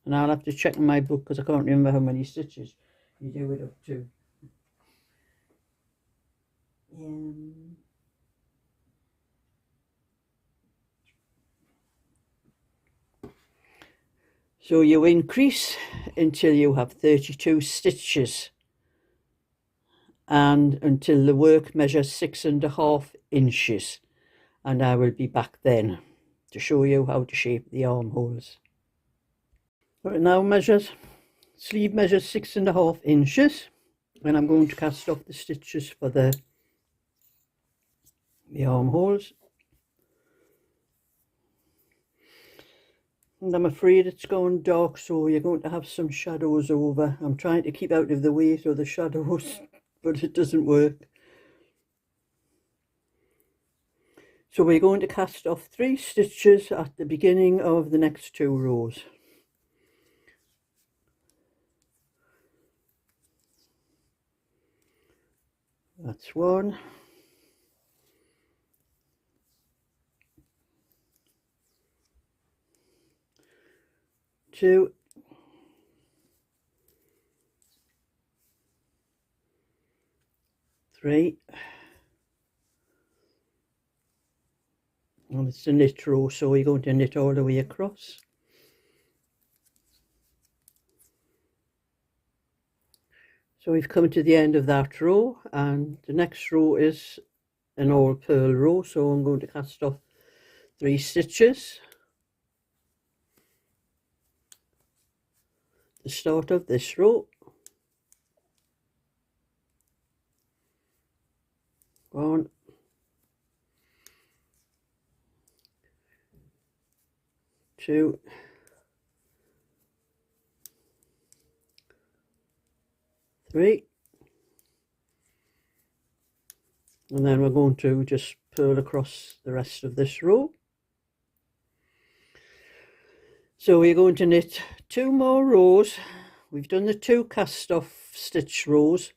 And I'll have to check in my book because I can't remember how many stitches you do it up to. So you increase until you have 32 stitches, and until the work measures 6.5 inches, and I will be back then to show you how to shape the armholes. Right, now sleeve measures 6.5 inches, and I'm going to cast off the stitches for the armholes. And I'm afraid it's going dark, so you're going to have some shadows over. I'm trying to keep out of the way of the shadows, but it doesn't work. So we're going to cast off 3 stitches at the beginning of the next 2 rows. That's 1. 2. 3. And it's a knit row, so we're going to knit all the way across. So we've come to the end of that row, and the next row is an all purl row, so I'm going to cast off 3 stitches. The start of this row. 1, 2, 3, And then we're going to just purl across the rest of this row. So we're going to knit 2 more rows. We've done the 2 cast off stitch rows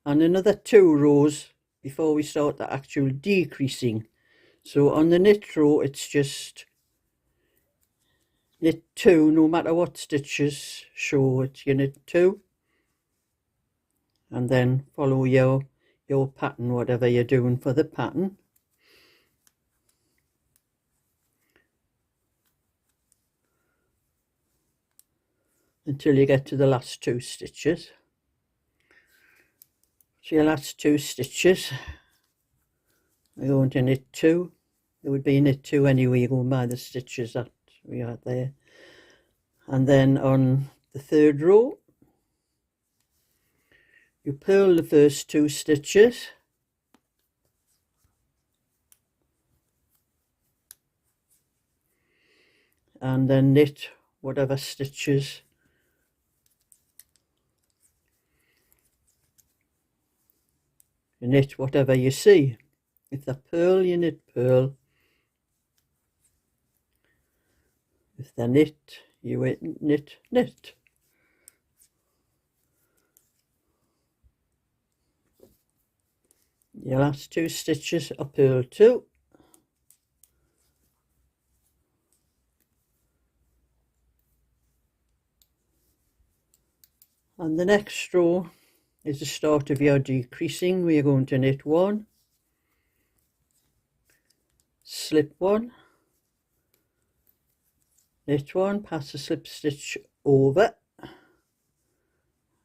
and another 2 rows before we start the actual decreasing. So on the knit row it's just knit 2 no matter what stitches show it, you knit 2 and then follow your pattern, whatever you're doing for the pattern. Until you get to the last 2 stitches. So your last 2 stitches, we're going to knit 2. It would be knit 2 anyway, you're going by the stitches that we had there. And then on the 3rd row, you purl the first 2 stitches. And then knit whatever stitches you knit whatever you see. If they're purl, you knit purl. If they're knit, you knit knit. Your last 2 stitches are purl too. And the next row is the start of your decreasing. We are going to knit 1, slip 1, knit 1, pass a slip stitch over,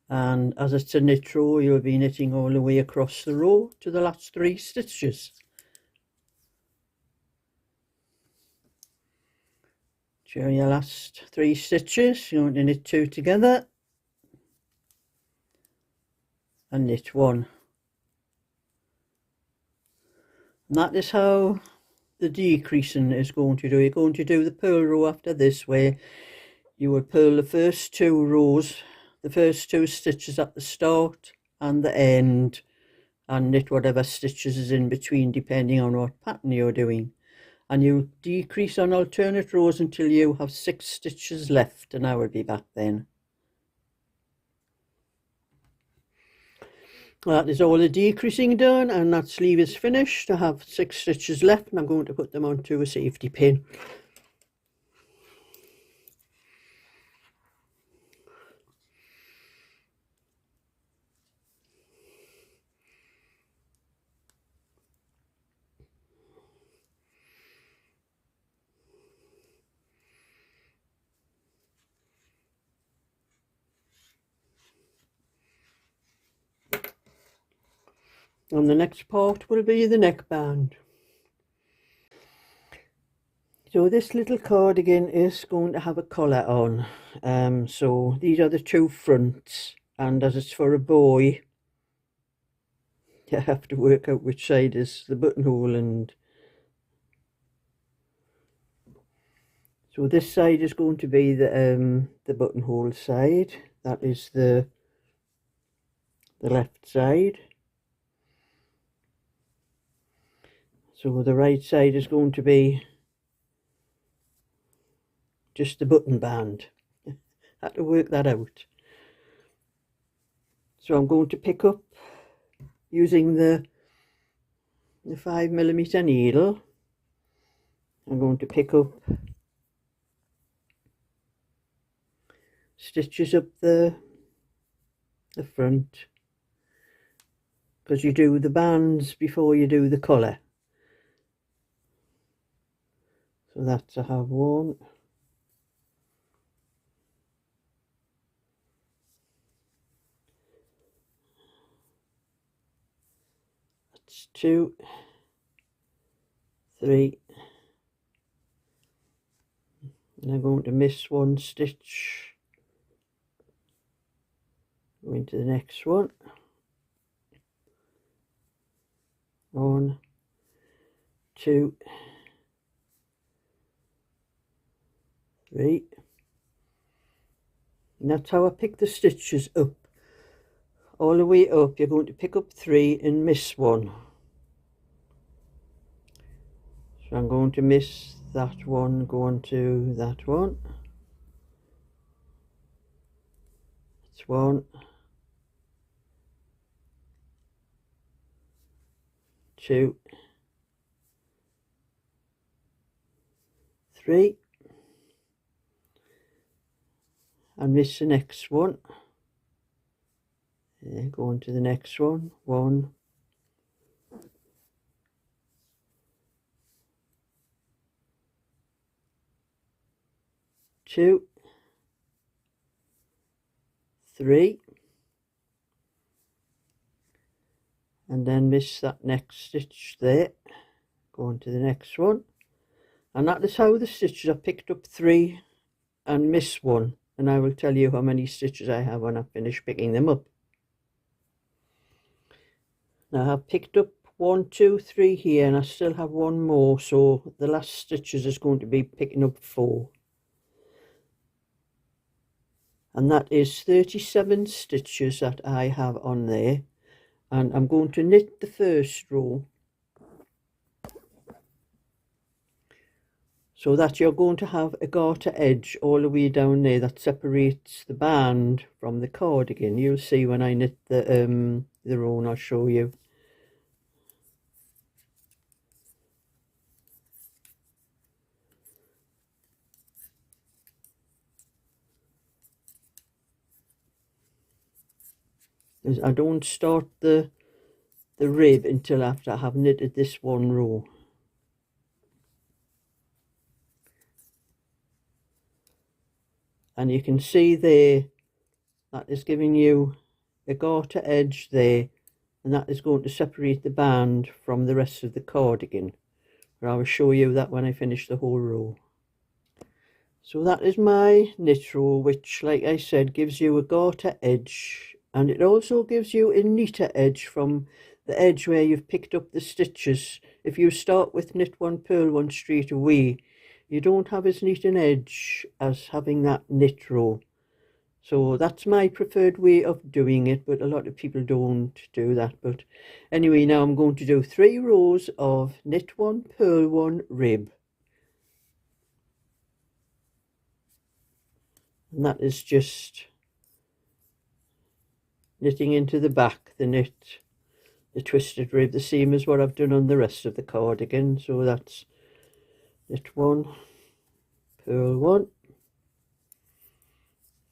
and as it's a knit row you'll be knitting all the way across the row to the last 3 stitches. During your last 3 stitches you're going to knit 2 together and knit 1. And that is how the decreasing is going to do. You're going to do the purl row after this, where you will purl the first 2 rows, the first 2 stitches at the start and the end, and knit whatever stitches is in between depending on what pattern you're doing. And you decrease on alternate rows until you have 6 stitches left, and I will be back then. That is all the decreasing done, and that sleeve is finished. I have 6 stitches left and I'm going to put them onto a safety pin. And the next part will be the neckband. So this little cardigan is going to have a collar on. So these are the 2 fronts, and as it's for a boy, you have to work out which side is the buttonhole. And so this side is going to be the buttonhole side. That is the left side. So the right side is going to be just the button band. Had to work that out. So I'm going to pick up using the 5mm needle. I'm going to pick up stitches up the front, because you do the bands before you do the collar. So that's I have 1, that's 2, 3, and I'm going to miss 1 stitch, go into the next one, 1, 2, 3, and that's how I pick the stitches up. All the way up you're going to pick up 3 and miss 1. So I'm going to miss that one, go on to that one. That's 1, 2, 3, and miss the next one. Go on to the next one. 1, 2, 3, and then miss that next stitch there. Go on to the next one, and that is how the stitches. I picked up 3 and miss 1, and I will tell you how many stitches I have when I finish picking them up. Now I've picked up 1, 2, 3 here, and I still have 1 more, so the last stitches is going to be picking up 4, and that is 37 stitches that I have on there. And I'm going to knit the first row so that you're going to have a garter edge all the way down there that separates the band from the cardigan. You'll see when I knit the row, and I'll show you. I don't start the rib until after I have knitted this one row. And you can see there that is giving you a garter edge there, and that is going to separate the band from the rest of the cardigan. And I will show you that when I finish the whole row. So that is my knit row, which, like I said, gives you a garter edge, and it also gives you a neater edge from the edge where you've picked up the stitches. If you start with knit 1, purl 1 straight away, you don't have as neat an edge as having that knit row. So that's my preferred way of doing it, but a lot of people don't do that. But anyway, now I'm going to do 3 rows of knit 1, purl 1, rib. And that is just knitting into the back, the twisted rib, the same as what I've done on the rest of the cardigan. So that's knit 1, purl 1,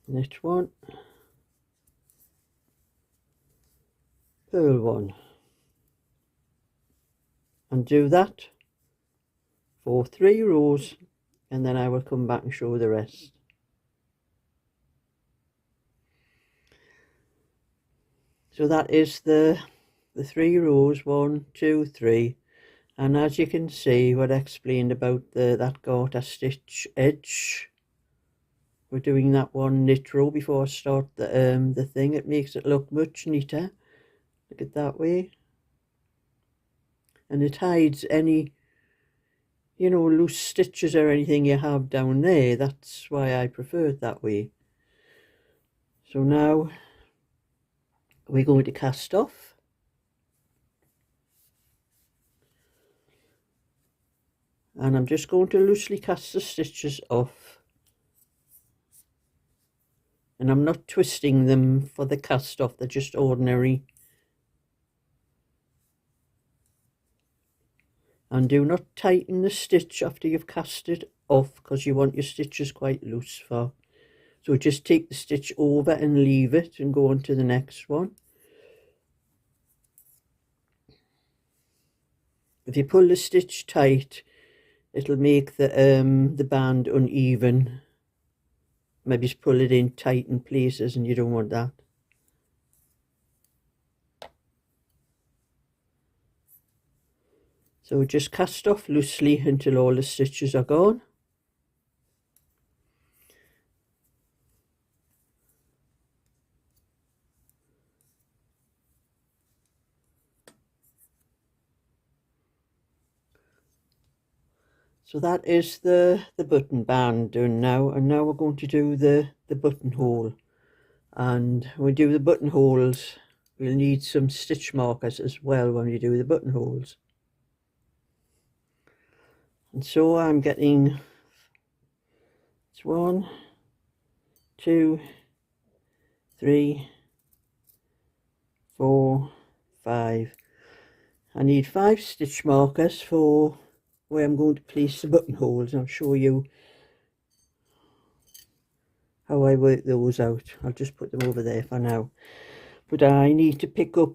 knit 1, purl 1, and do that for 3 rows, and then I will come back and show the rest. So that is the 3 rows, 1, 2, 3, and as you can see, what I explained about that garter stitch edge, we're doing that one knit row before I start the thing. It makes it look much neater. Look at that way, and it hides any, you know, loose stitches or anything you have down there. That's why I prefer it that way. So now we're going to cast off. And I'm just going to loosely cast the stitches off. And I'm not twisting them for the cast off, they're just ordinary. And do not tighten the stitch after you've cast it off, because you want your stitches quite loose for. So just take the stitch over and leave it and go on to the next one. If you pull the stitch tight, it'll make the band uneven. Maybe just pull it in tight in places, and you don't want that. So just cast off loosely until all the stitches are gone. So that is the button band done now, and now we're going to do the buttonhole. And when we do the buttonholes, we'll need some stitch markers as well when we do the buttonholes. And so I'm getting, it's 1, 2, 3, 4, 5. I need 5 stitch markers for where I'm going to place the buttonholes. I'll show you how I work those out. I'll just put them over there for now. But I need to pick up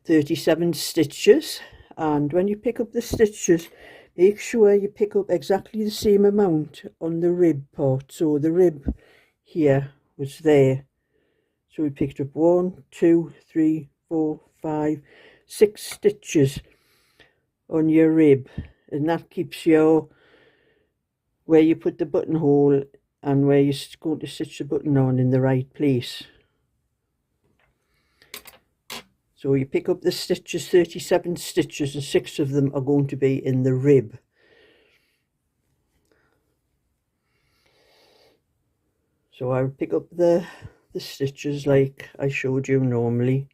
37 stitches, and when you pick up the stitches, make sure you pick up exactly the same amount on the rib part. So the rib here was there, so we picked up 1, 2, 3, 4, 5, 6 stitches on your rib, and that keeps your where you put the buttonhole and where you're going to stitch the button on in the right place. So you pick up the stitches, 37 stitches, and 6 of them are going to be in the rib. So I would pick up the stitches like I showed you normally.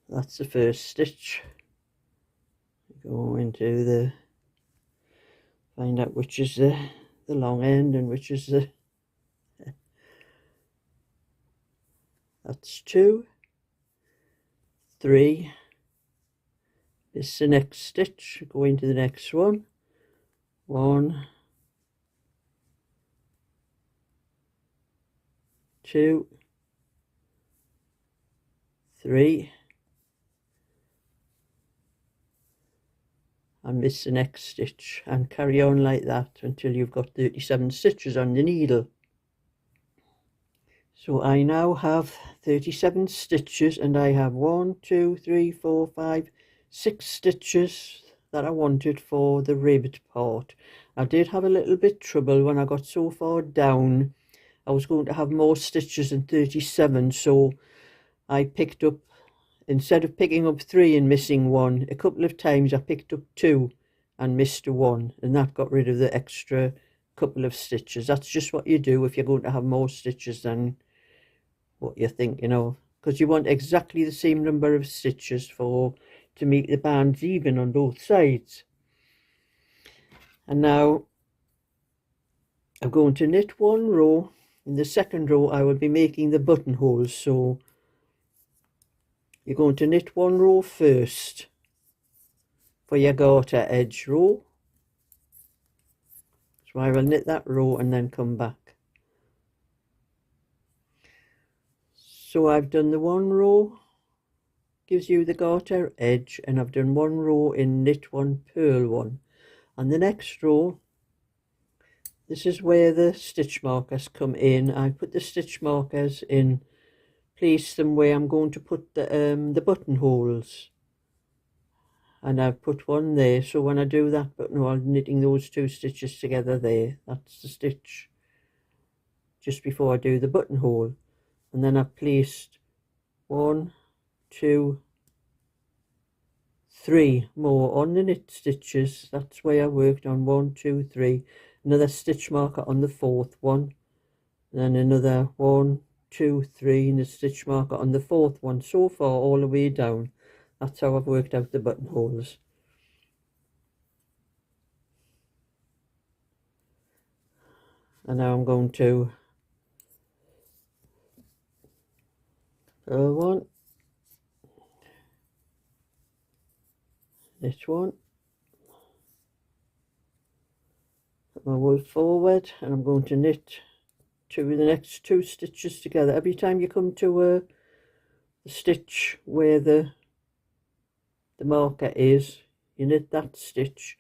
That's the first stitch. Go into the, find out which is the long end and which is the, that's 2, 3, this is the next stitch, go into the next one, 1, 2, 3, and miss the next stitch, and carry on like that until you've got 37 stitches on the needle. So I now have 37 stitches, and I have 1, 2, 3, 4, 5, 6 stitches that I wanted for the ribbed part. I did have a little bit trouble when I got so far down. I was going to have more stitches than 37, so I picked up, instead of picking up 3 and missing 1, a couple of times I picked up 2 and missed a 1, and that got rid of the extra couple of stitches. That's just what you do if you're going to have more stitches than what you think, you know, because you want exactly the same number of stitches to make the bands even on both sides. And now I'm going to knit 1 row. In the second row I will be making the buttonholes, so you're going to knit 1 row first for your garter edge row. So I will knit that row and then come back. So I've done the 1 row, gives you the garter edge, and I've done 1 row in knit 1, purl 1. And the next row, this is where the stitch markers come in. I put the stitch markers in, place them where I'm going to put the buttonholes. And I've put 1 there, so when I do that buttonhole, I'm knitting those 2 stitches together there. That's the stitch just before I do the buttonhole. And then I've placed 1, 2, 3 more on the knit stitches. That's where I worked on 1, 2, 3. Another stitch marker on the 4th one, then another 1, 2, 3, and a stitch marker on the 4th one, so far all the way down. That's how I've worked out the buttonholes. And now I'm going to purl 1, knit 1, put my wool forward, and I'm going to knit the next 2 stitches together. Every time you come to a stitch where the marker is, you knit that stitch,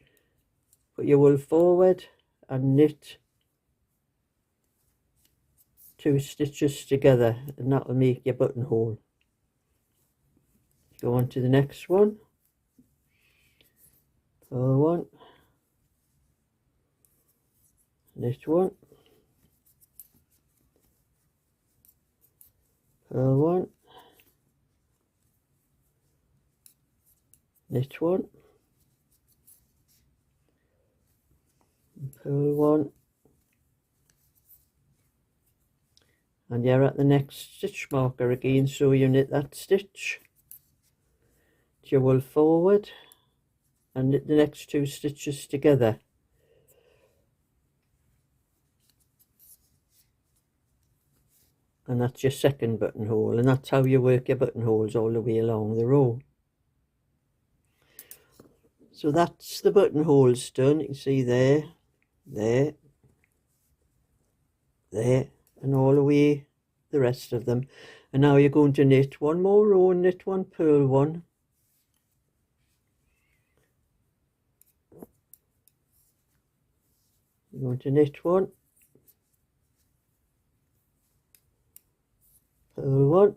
put your wool forward and knit 2 stitches together, and that will make your buttonhole. Go on to the next one, purl 1, knit 1, purl 1, knit 1, purl one, and you're at the next stitch marker again, so you knit that stitch, your wool forward, and knit the next 2 stitches together. And that's your second buttonhole, and that's how you work your buttonholes all the way along the row. So that's the buttonholes done. You can see there, there, there, and all the way the rest of them. And now you're going to knit one more row and knit one, purl one. You're going to knit one, purl one.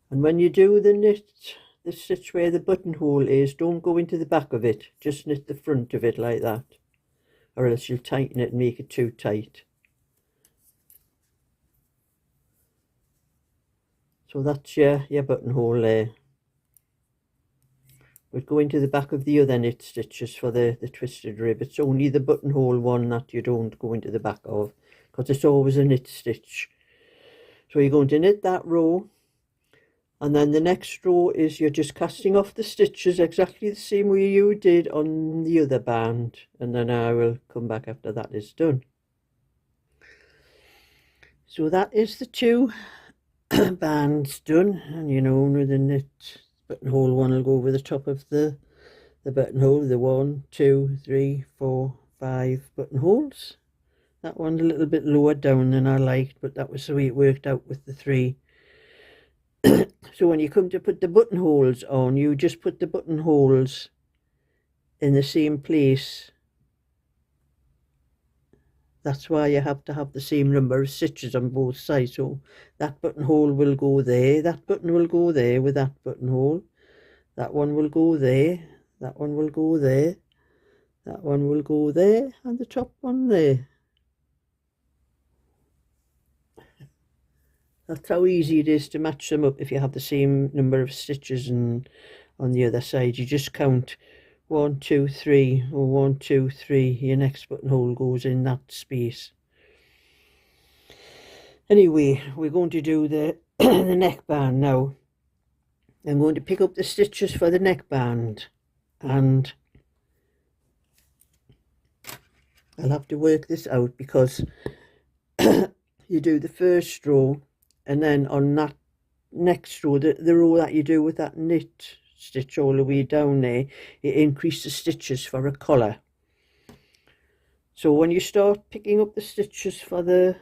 And when you do the stitch where the buttonhole is, don't go into the back of it, just knit the front of it like that, or else you'll tighten it and make it too tight. So that's your buttonhole there. We'll go into the back of the other knit stitches for the twisted rib. It's only the buttonhole one that you don't go into the back of, because it's always a knit stitch. So you're going to knit that row, and then the next row is you're just casting off the stitches exactly the same way you did on the other band, and then I will come back after that is done. So that is the 2 bands done, and you know, with the knit buttonhole one will go over the top of the buttonhole, the 1, 2, 3, 4, 5 buttonholes. That one's a little bit lower down than I liked, but that was the way it worked out with the 3. So when you come to put the buttonholes on, you just put the buttonholes in the same place. That's why you have to have the same number of stitches on both sides. So that buttonhole will go there, that button will go there with that buttonhole, that one will go there, that one will go there, that one will go there, and the top one there. That's how easy it is to match them up if you have the same number of stitches, and on the other side you just count 1, 2, 3, or 1, 2, 3. Your next buttonhole goes in that space. Anyway, we're going to do the the neckband now. I'm going to pick up the stitches for the neckband, and I'll have to work this out because you do the first row, and then on that next row, the row that you do with that knit stitch all the way down there, it increases the stitches for a collar. So when you start picking up the stitches for the,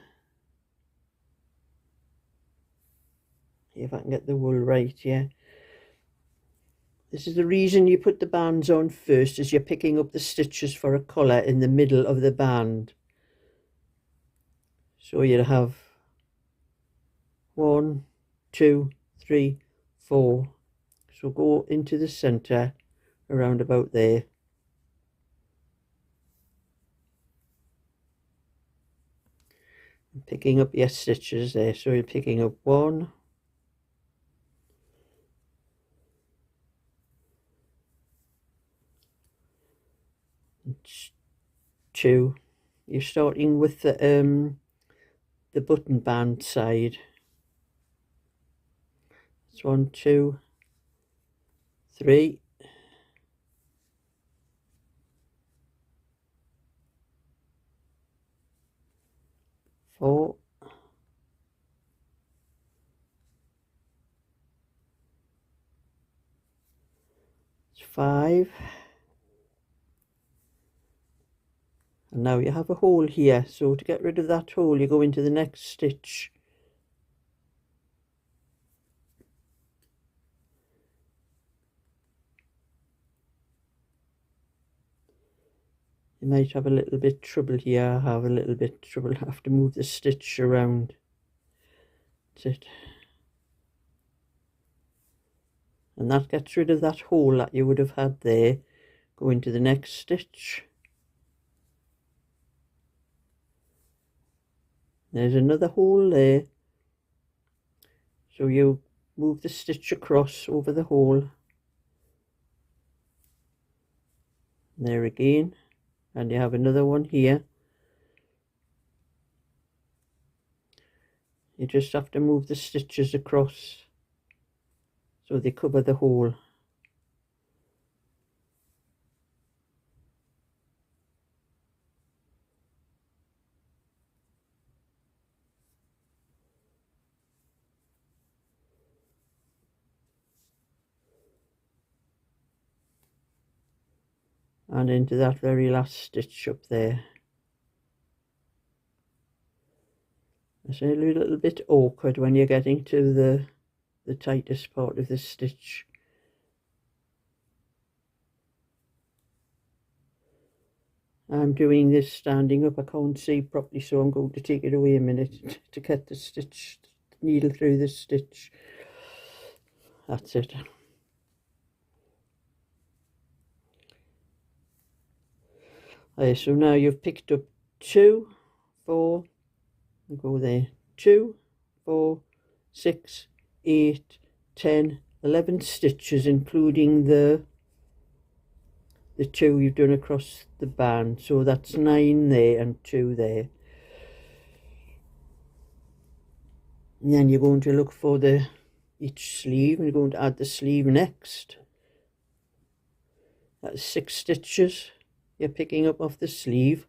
if I can get the wool right, yeah, this is the reason you put the bands on first, is you're picking up the stitches for a collar in the middle of the band. So you'll have 1, 2, 3, 4. So go into the center around about there. And picking up your stitches there. So you're picking up 1, 2. You're starting with the button band side. It's 1, 2, 3. 4. 5. And now you have a hole here, so to get rid of that hole you go into the next stitch. You might have a little bit trouble here, have a little bit trouble, have to move the stitch around. That's it. And that gets rid of that hole that you would have had there. Go into the next stitch. There's another hole there. So you move the stitch across over the hole. there again, and you have another one here. You just have to move the stitches across so they cover the hole. And into that very last stitch up there. It's a little bit awkward when you're getting to the tightest part of the stitch. I'm doing this standing up, I can't see properly, so I'm going to take it away a minute to get the stitch, needle through the stitch. That's it. So now you've picked up 2, 4, go there, 2, 4, 6, 8, 10, 11 stitches, including the 2 you've done across the band. So that's 9 there and 2 there. And then you're going to look for each sleeve, and you're going to add the sleeve next. That's 6 stitches you're picking up off the sleeve.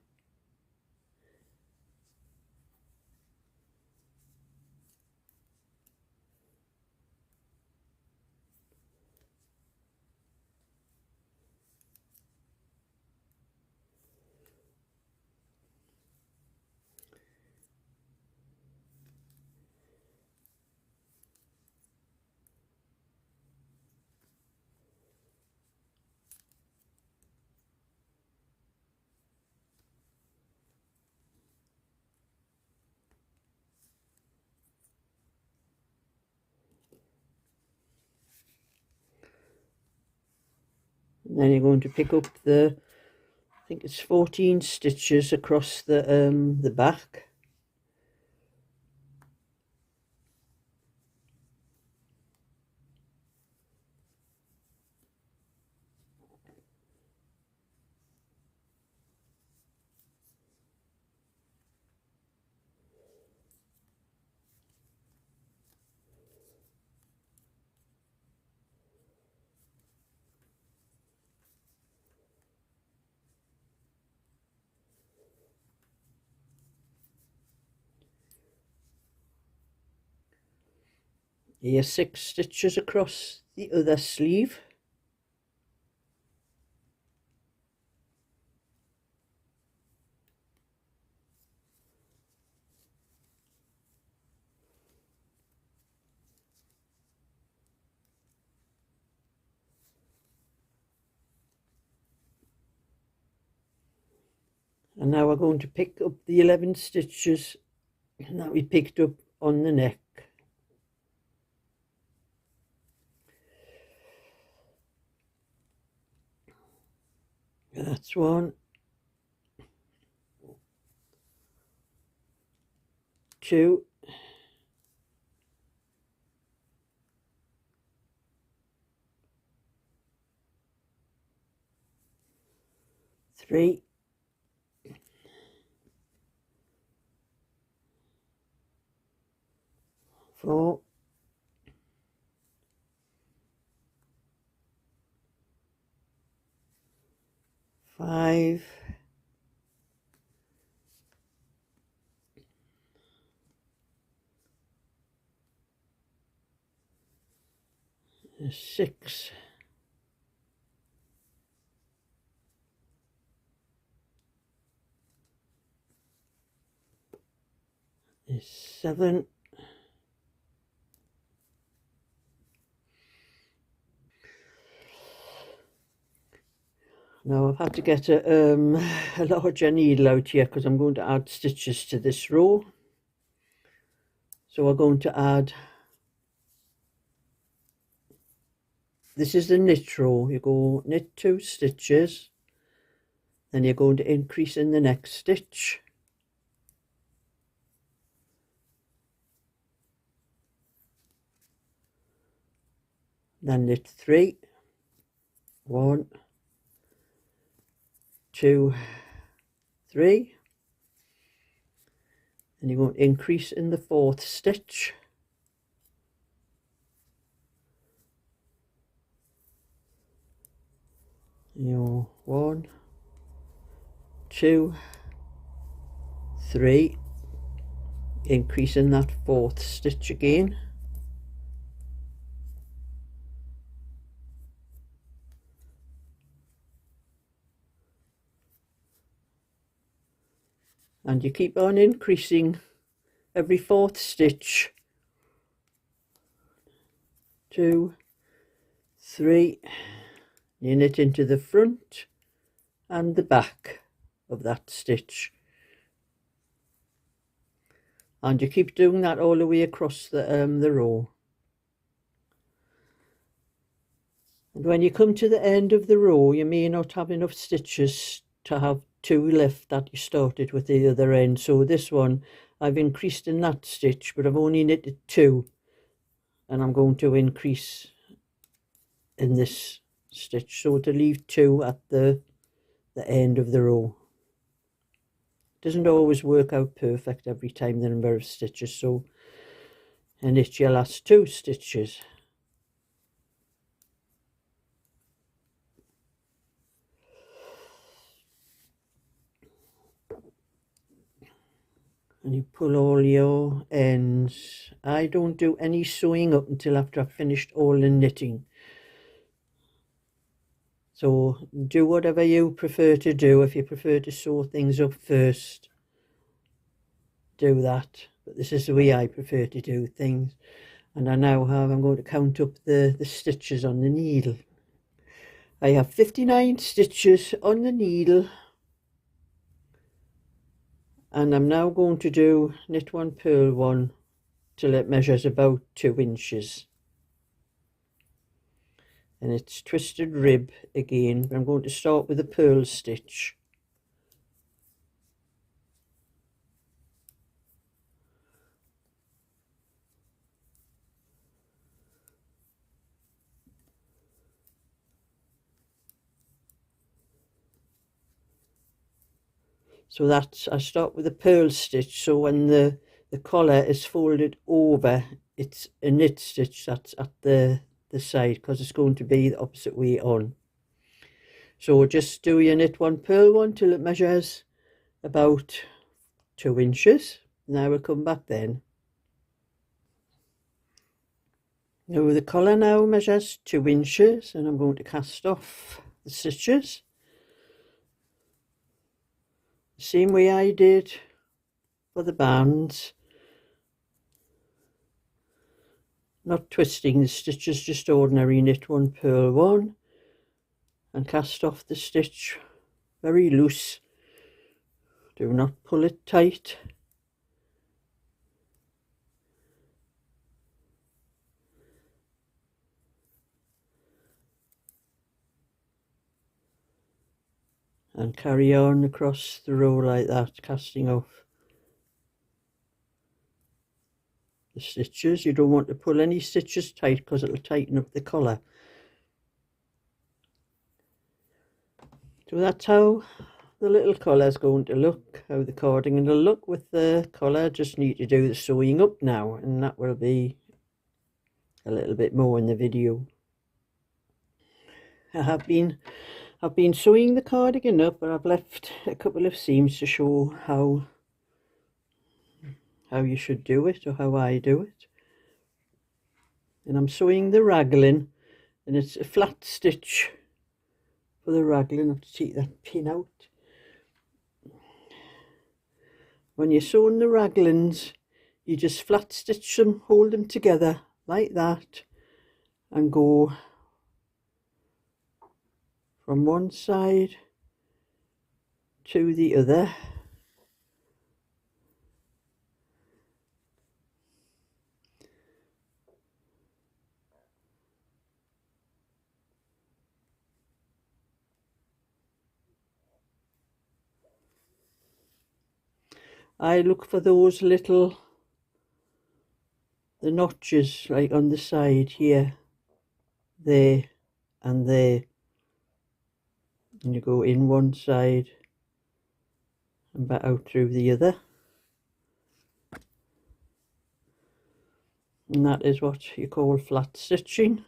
And then you're going to pick up I think it's 14 stitches across the back. Here, 6 stitches across the other sleeve. And now we're going to pick up the 11 stitches that we picked up on the neck. That's 1, 2, 3, 4, 5, 6, 7, now I've had to get a larger needle out here because I'm going to add stitches to this row. So we're going to add, this is the knit row. You go knit 2 stitches, then you're going to increase in the next stitch. Then knit 3, 1, 2, 3, and you're going to increase in the 4th stitch. You 1, 2, 3, increase in that 4th stitch again. And you keep on increasing every 4th stitch. 2, 3, you knit into the front and the back of that stitch, and you keep doing that all the way across the row. And when you come to the end of the row, you may not have enough stitches to have 2 left that you started with the other end. So this one I've increased in that stitch, but I've only knitted 2, and I'm going to increase in this stitch, so to leave 2 at the end of the row. Doesn't always work out perfect every time, the number of stitches, so and knit your last 2 stitches. And you pull all your ends. I don't do any sewing up until after I've finished all the knitting. So do whatever you prefer to do. If you prefer to sew things up first, do that. But this is the way I prefer to do things. And I'm going to count up the stitches on the needle. I have 59 stitches on the needle. And I'm now going to do knit 1, purl 1 till it measures about 2 inches. And it's twisted rib again. I'm going to start with a purl stitch. So that's, I start with a purl stitch, so when the collar is folded over, it's a knit stitch that's at the side, because it's going to be the opposite way on. So just do your knit 1, purl 1 till it measures about 2 inches. Now we'll come back then. Now the collar now measures 2 inches, and I'm going to cast off the stitches. Same way I did for the bands, not twisting the stitches, just ordinary knit 1, purl 1, and cast off the stitch very loose. Do not pull it tight. And carry on across the row like that, casting off the stitches. You don't want to pull any stitches tight because it'll tighten up the collar. So that's how the little collar is going to look, how the cardigan will look with the collar. Just need to do the sewing up now, and that will be a little bit more in the video. I've been sewing the cardigan up, but I've left a couple of seams to show how you should do it, or how I do it. And I'm sewing the raglan, and it's a flat stitch for the raglan. I have to take that pin out. When you're sewing the raglans, you just flat stitch them, hold them together like that, and go from one side to the other. I look for those little, the notches like on the side here, there and there. and you go in one side and back out through the other, and that is what you call flat stitching.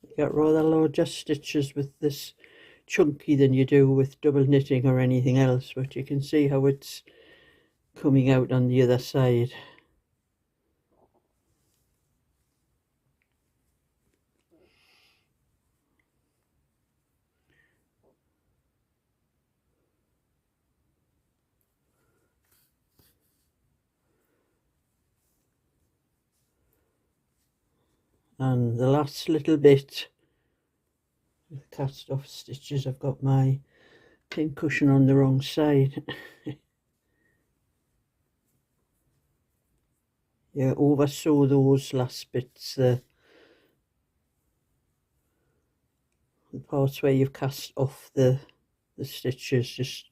You get rather larger stitches with this chunky than you do with double knitting or anything else, but you can see how it's coming out on the other side. And the last little bit with cast off stitches, I've got my pin cushion on the wrong side. You over sew those last bits, the parts where you've cast off the stitches, just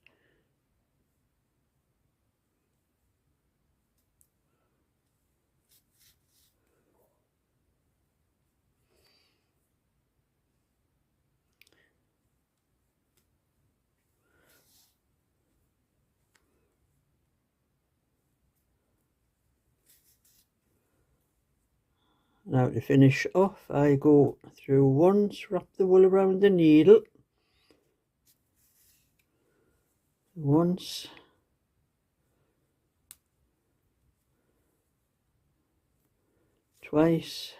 now to finish off. I go through once, wrap the wool around the needle once, twice,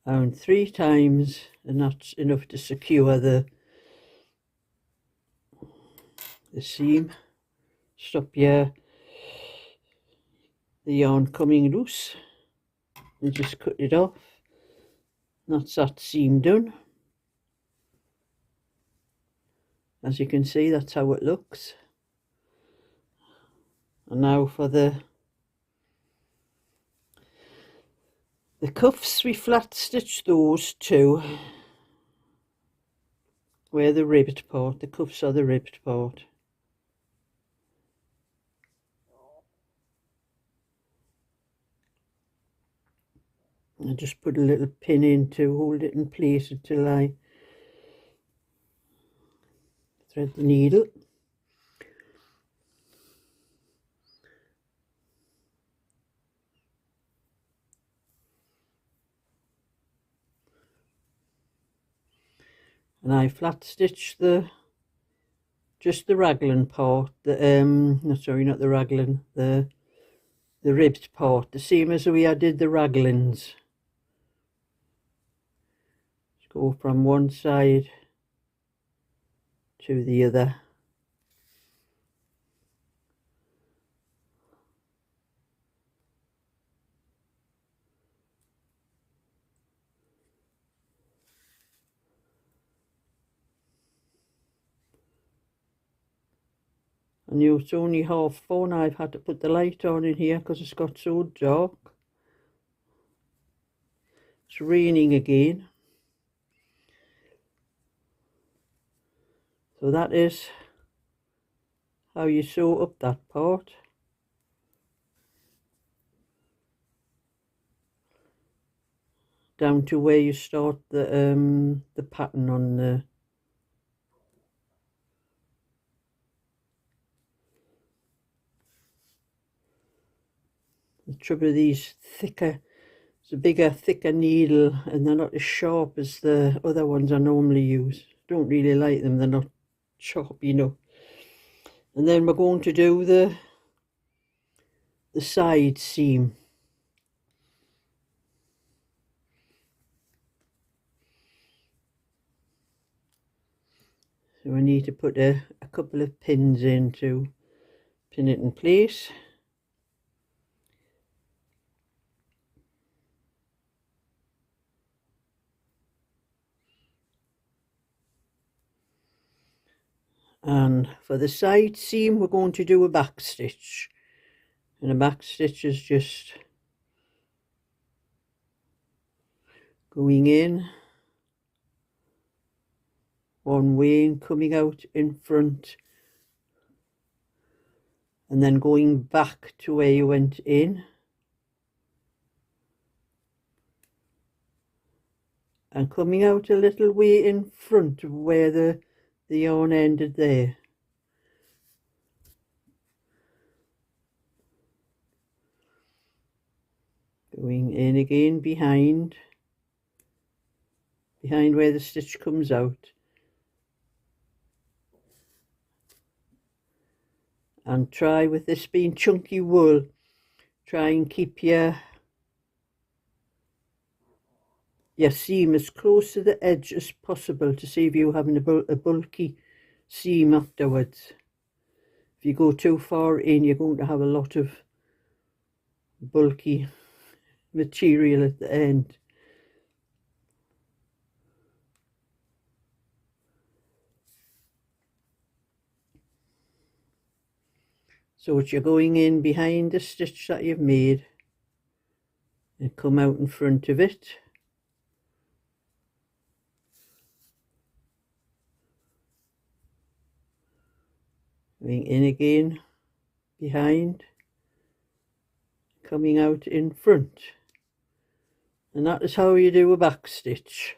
and 3 times, and that's enough to secure the seam. Stop the yarn coming loose and just cut it off. That's that seam done. As you can see, that's how it looks. And now for the cuffs, we flat stitch those two where the ribbed part, the cuffs are the ribbed part. I just put a little pin in to hold it in place until I thread the needle. And I flat stitch just the raglan part, no, sorry, not the raglan, the ribbed part, the same as I did the raglans. Just go from one side to the other. And it's only 4:30 now. I've had to put the light on in here because it's got so dark. It's raining again. So that is how you sew up that part. Down to where you start the pattern on the trouble of these thicker, it's a bigger, thicker needle, and they're not as sharp as the other ones I normally use. Don't really like them, they're not sharp enough. And then we're going to do the side seam. So I need to put a couple of pins in to pin it in place. And for the side seam we're going to do a back stitch, and a back stitch is just going in one way and coming out in front, and then going back to where you went in, and coming out a little way in front of where the yarn ended there. Going in again behind where the stitch comes out, and try, with this being chunky wool, try and keep your seam as close to the edge as possible to save you having a bulky seam afterwards. If you go too far in, you're going to have a lot of bulky material at the end. So you're going in behind the stitch that you've made and come out in front of it. Going in again behind, coming out in front. And that is how you do a back stitch.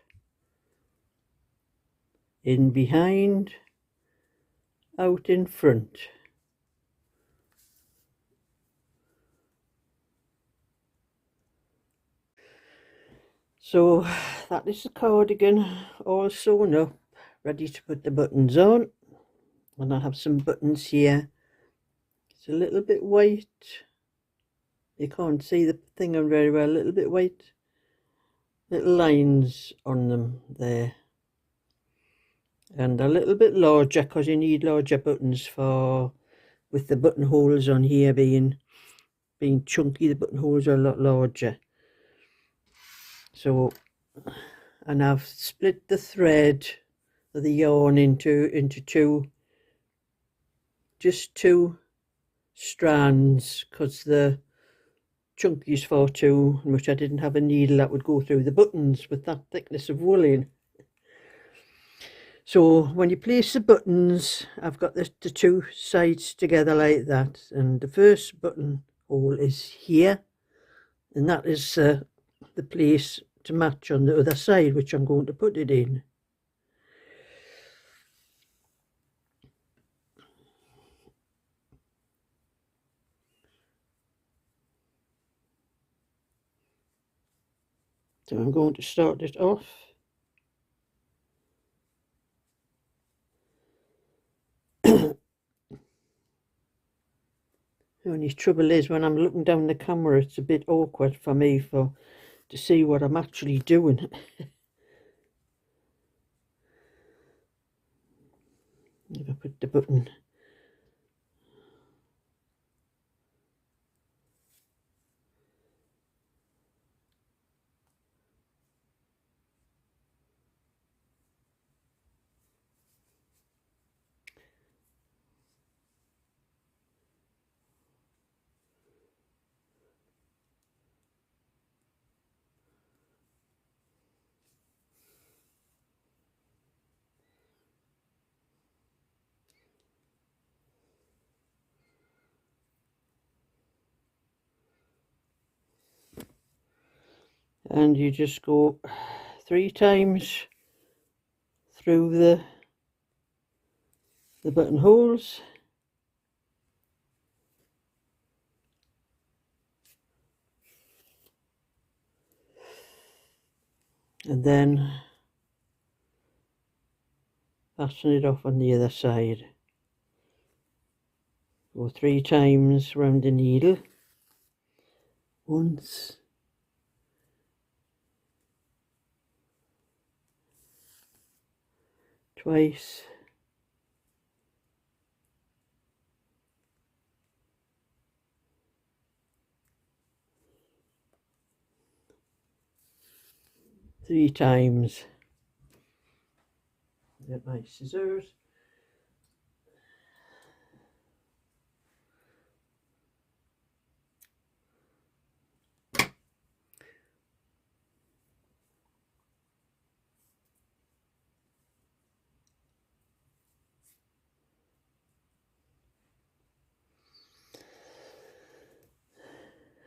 In behind, out in front. So that is the cardigan all sewn up, ready to put the buttons on. And I have some buttons here. It's a little bit white. You can't see the thing on very well, a little bit white. Little lines on them there. And a little bit larger, because you need larger buttons with the buttonholes on here being chunky, the buttonholes are a lot larger. So, and I've split the thread of the yarn into two strands, because the chunky is far too much. I didn't have a needle that would go through the buttons with that thickness of wool in. So when you place the buttons, I've got the two sides together like that, and the first buttonhole is here, and that is the place to match on the other side, which I'm going to put it in. So I'm going to start it off. The only trouble is when I'm looking down the camera, it's a bit awkward for me to see what I'm actually doing. If I put the button. And you just go 3 times through the buttonholes, and then fasten it off on the other side. Go 3 times round the needle, once, twice, three times. Get my scissors.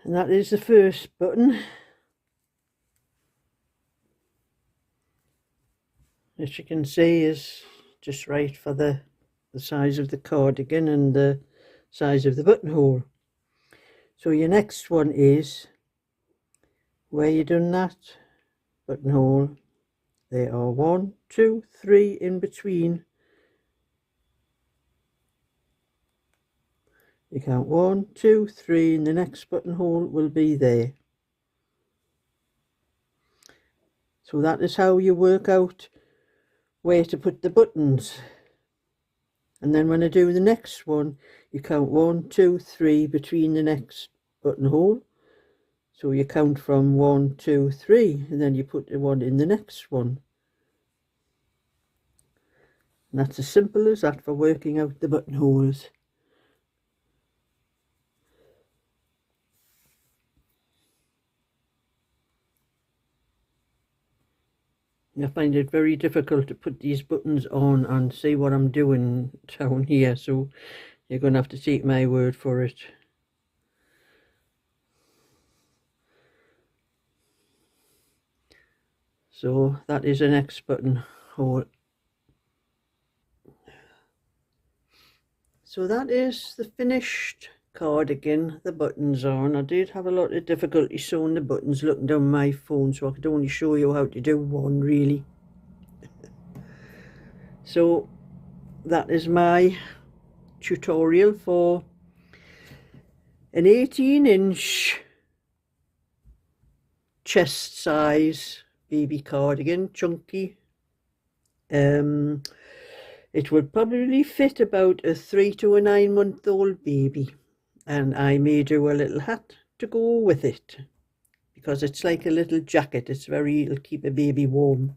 And that is the first button. As you can see, is just right for the size of the cardigan and the size of the buttonhole. So your next one is where you done that buttonhole, there are 1, 2, 3 in between. You count 1, 2, 3, and the next buttonhole will be there. So that is how you work out where to put the buttons. And then when I do the next one, you count 1, 2, 3 between the next buttonhole. So you count from 1, 2, 3, and then you put the one in the next one. And that's as simple as that for working out the buttonholes. I find it very difficult to put these buttons on and see what I'm doing down here, so you're going to have to take my word for it. So that is the next buttonhole. So that is the finished cardigan, the buttons on. I did have a lot of difficulty sewing the buttons looking down my phone, so I could only show you how to do one really. So that is my tutorial for an 18-inch chest size baby cardigan, chunky. It would probably fit about a 3 to a 9-month-old baby, and I may do a little hat to go with it because it's like a little jacket. It'll keep a baby warm.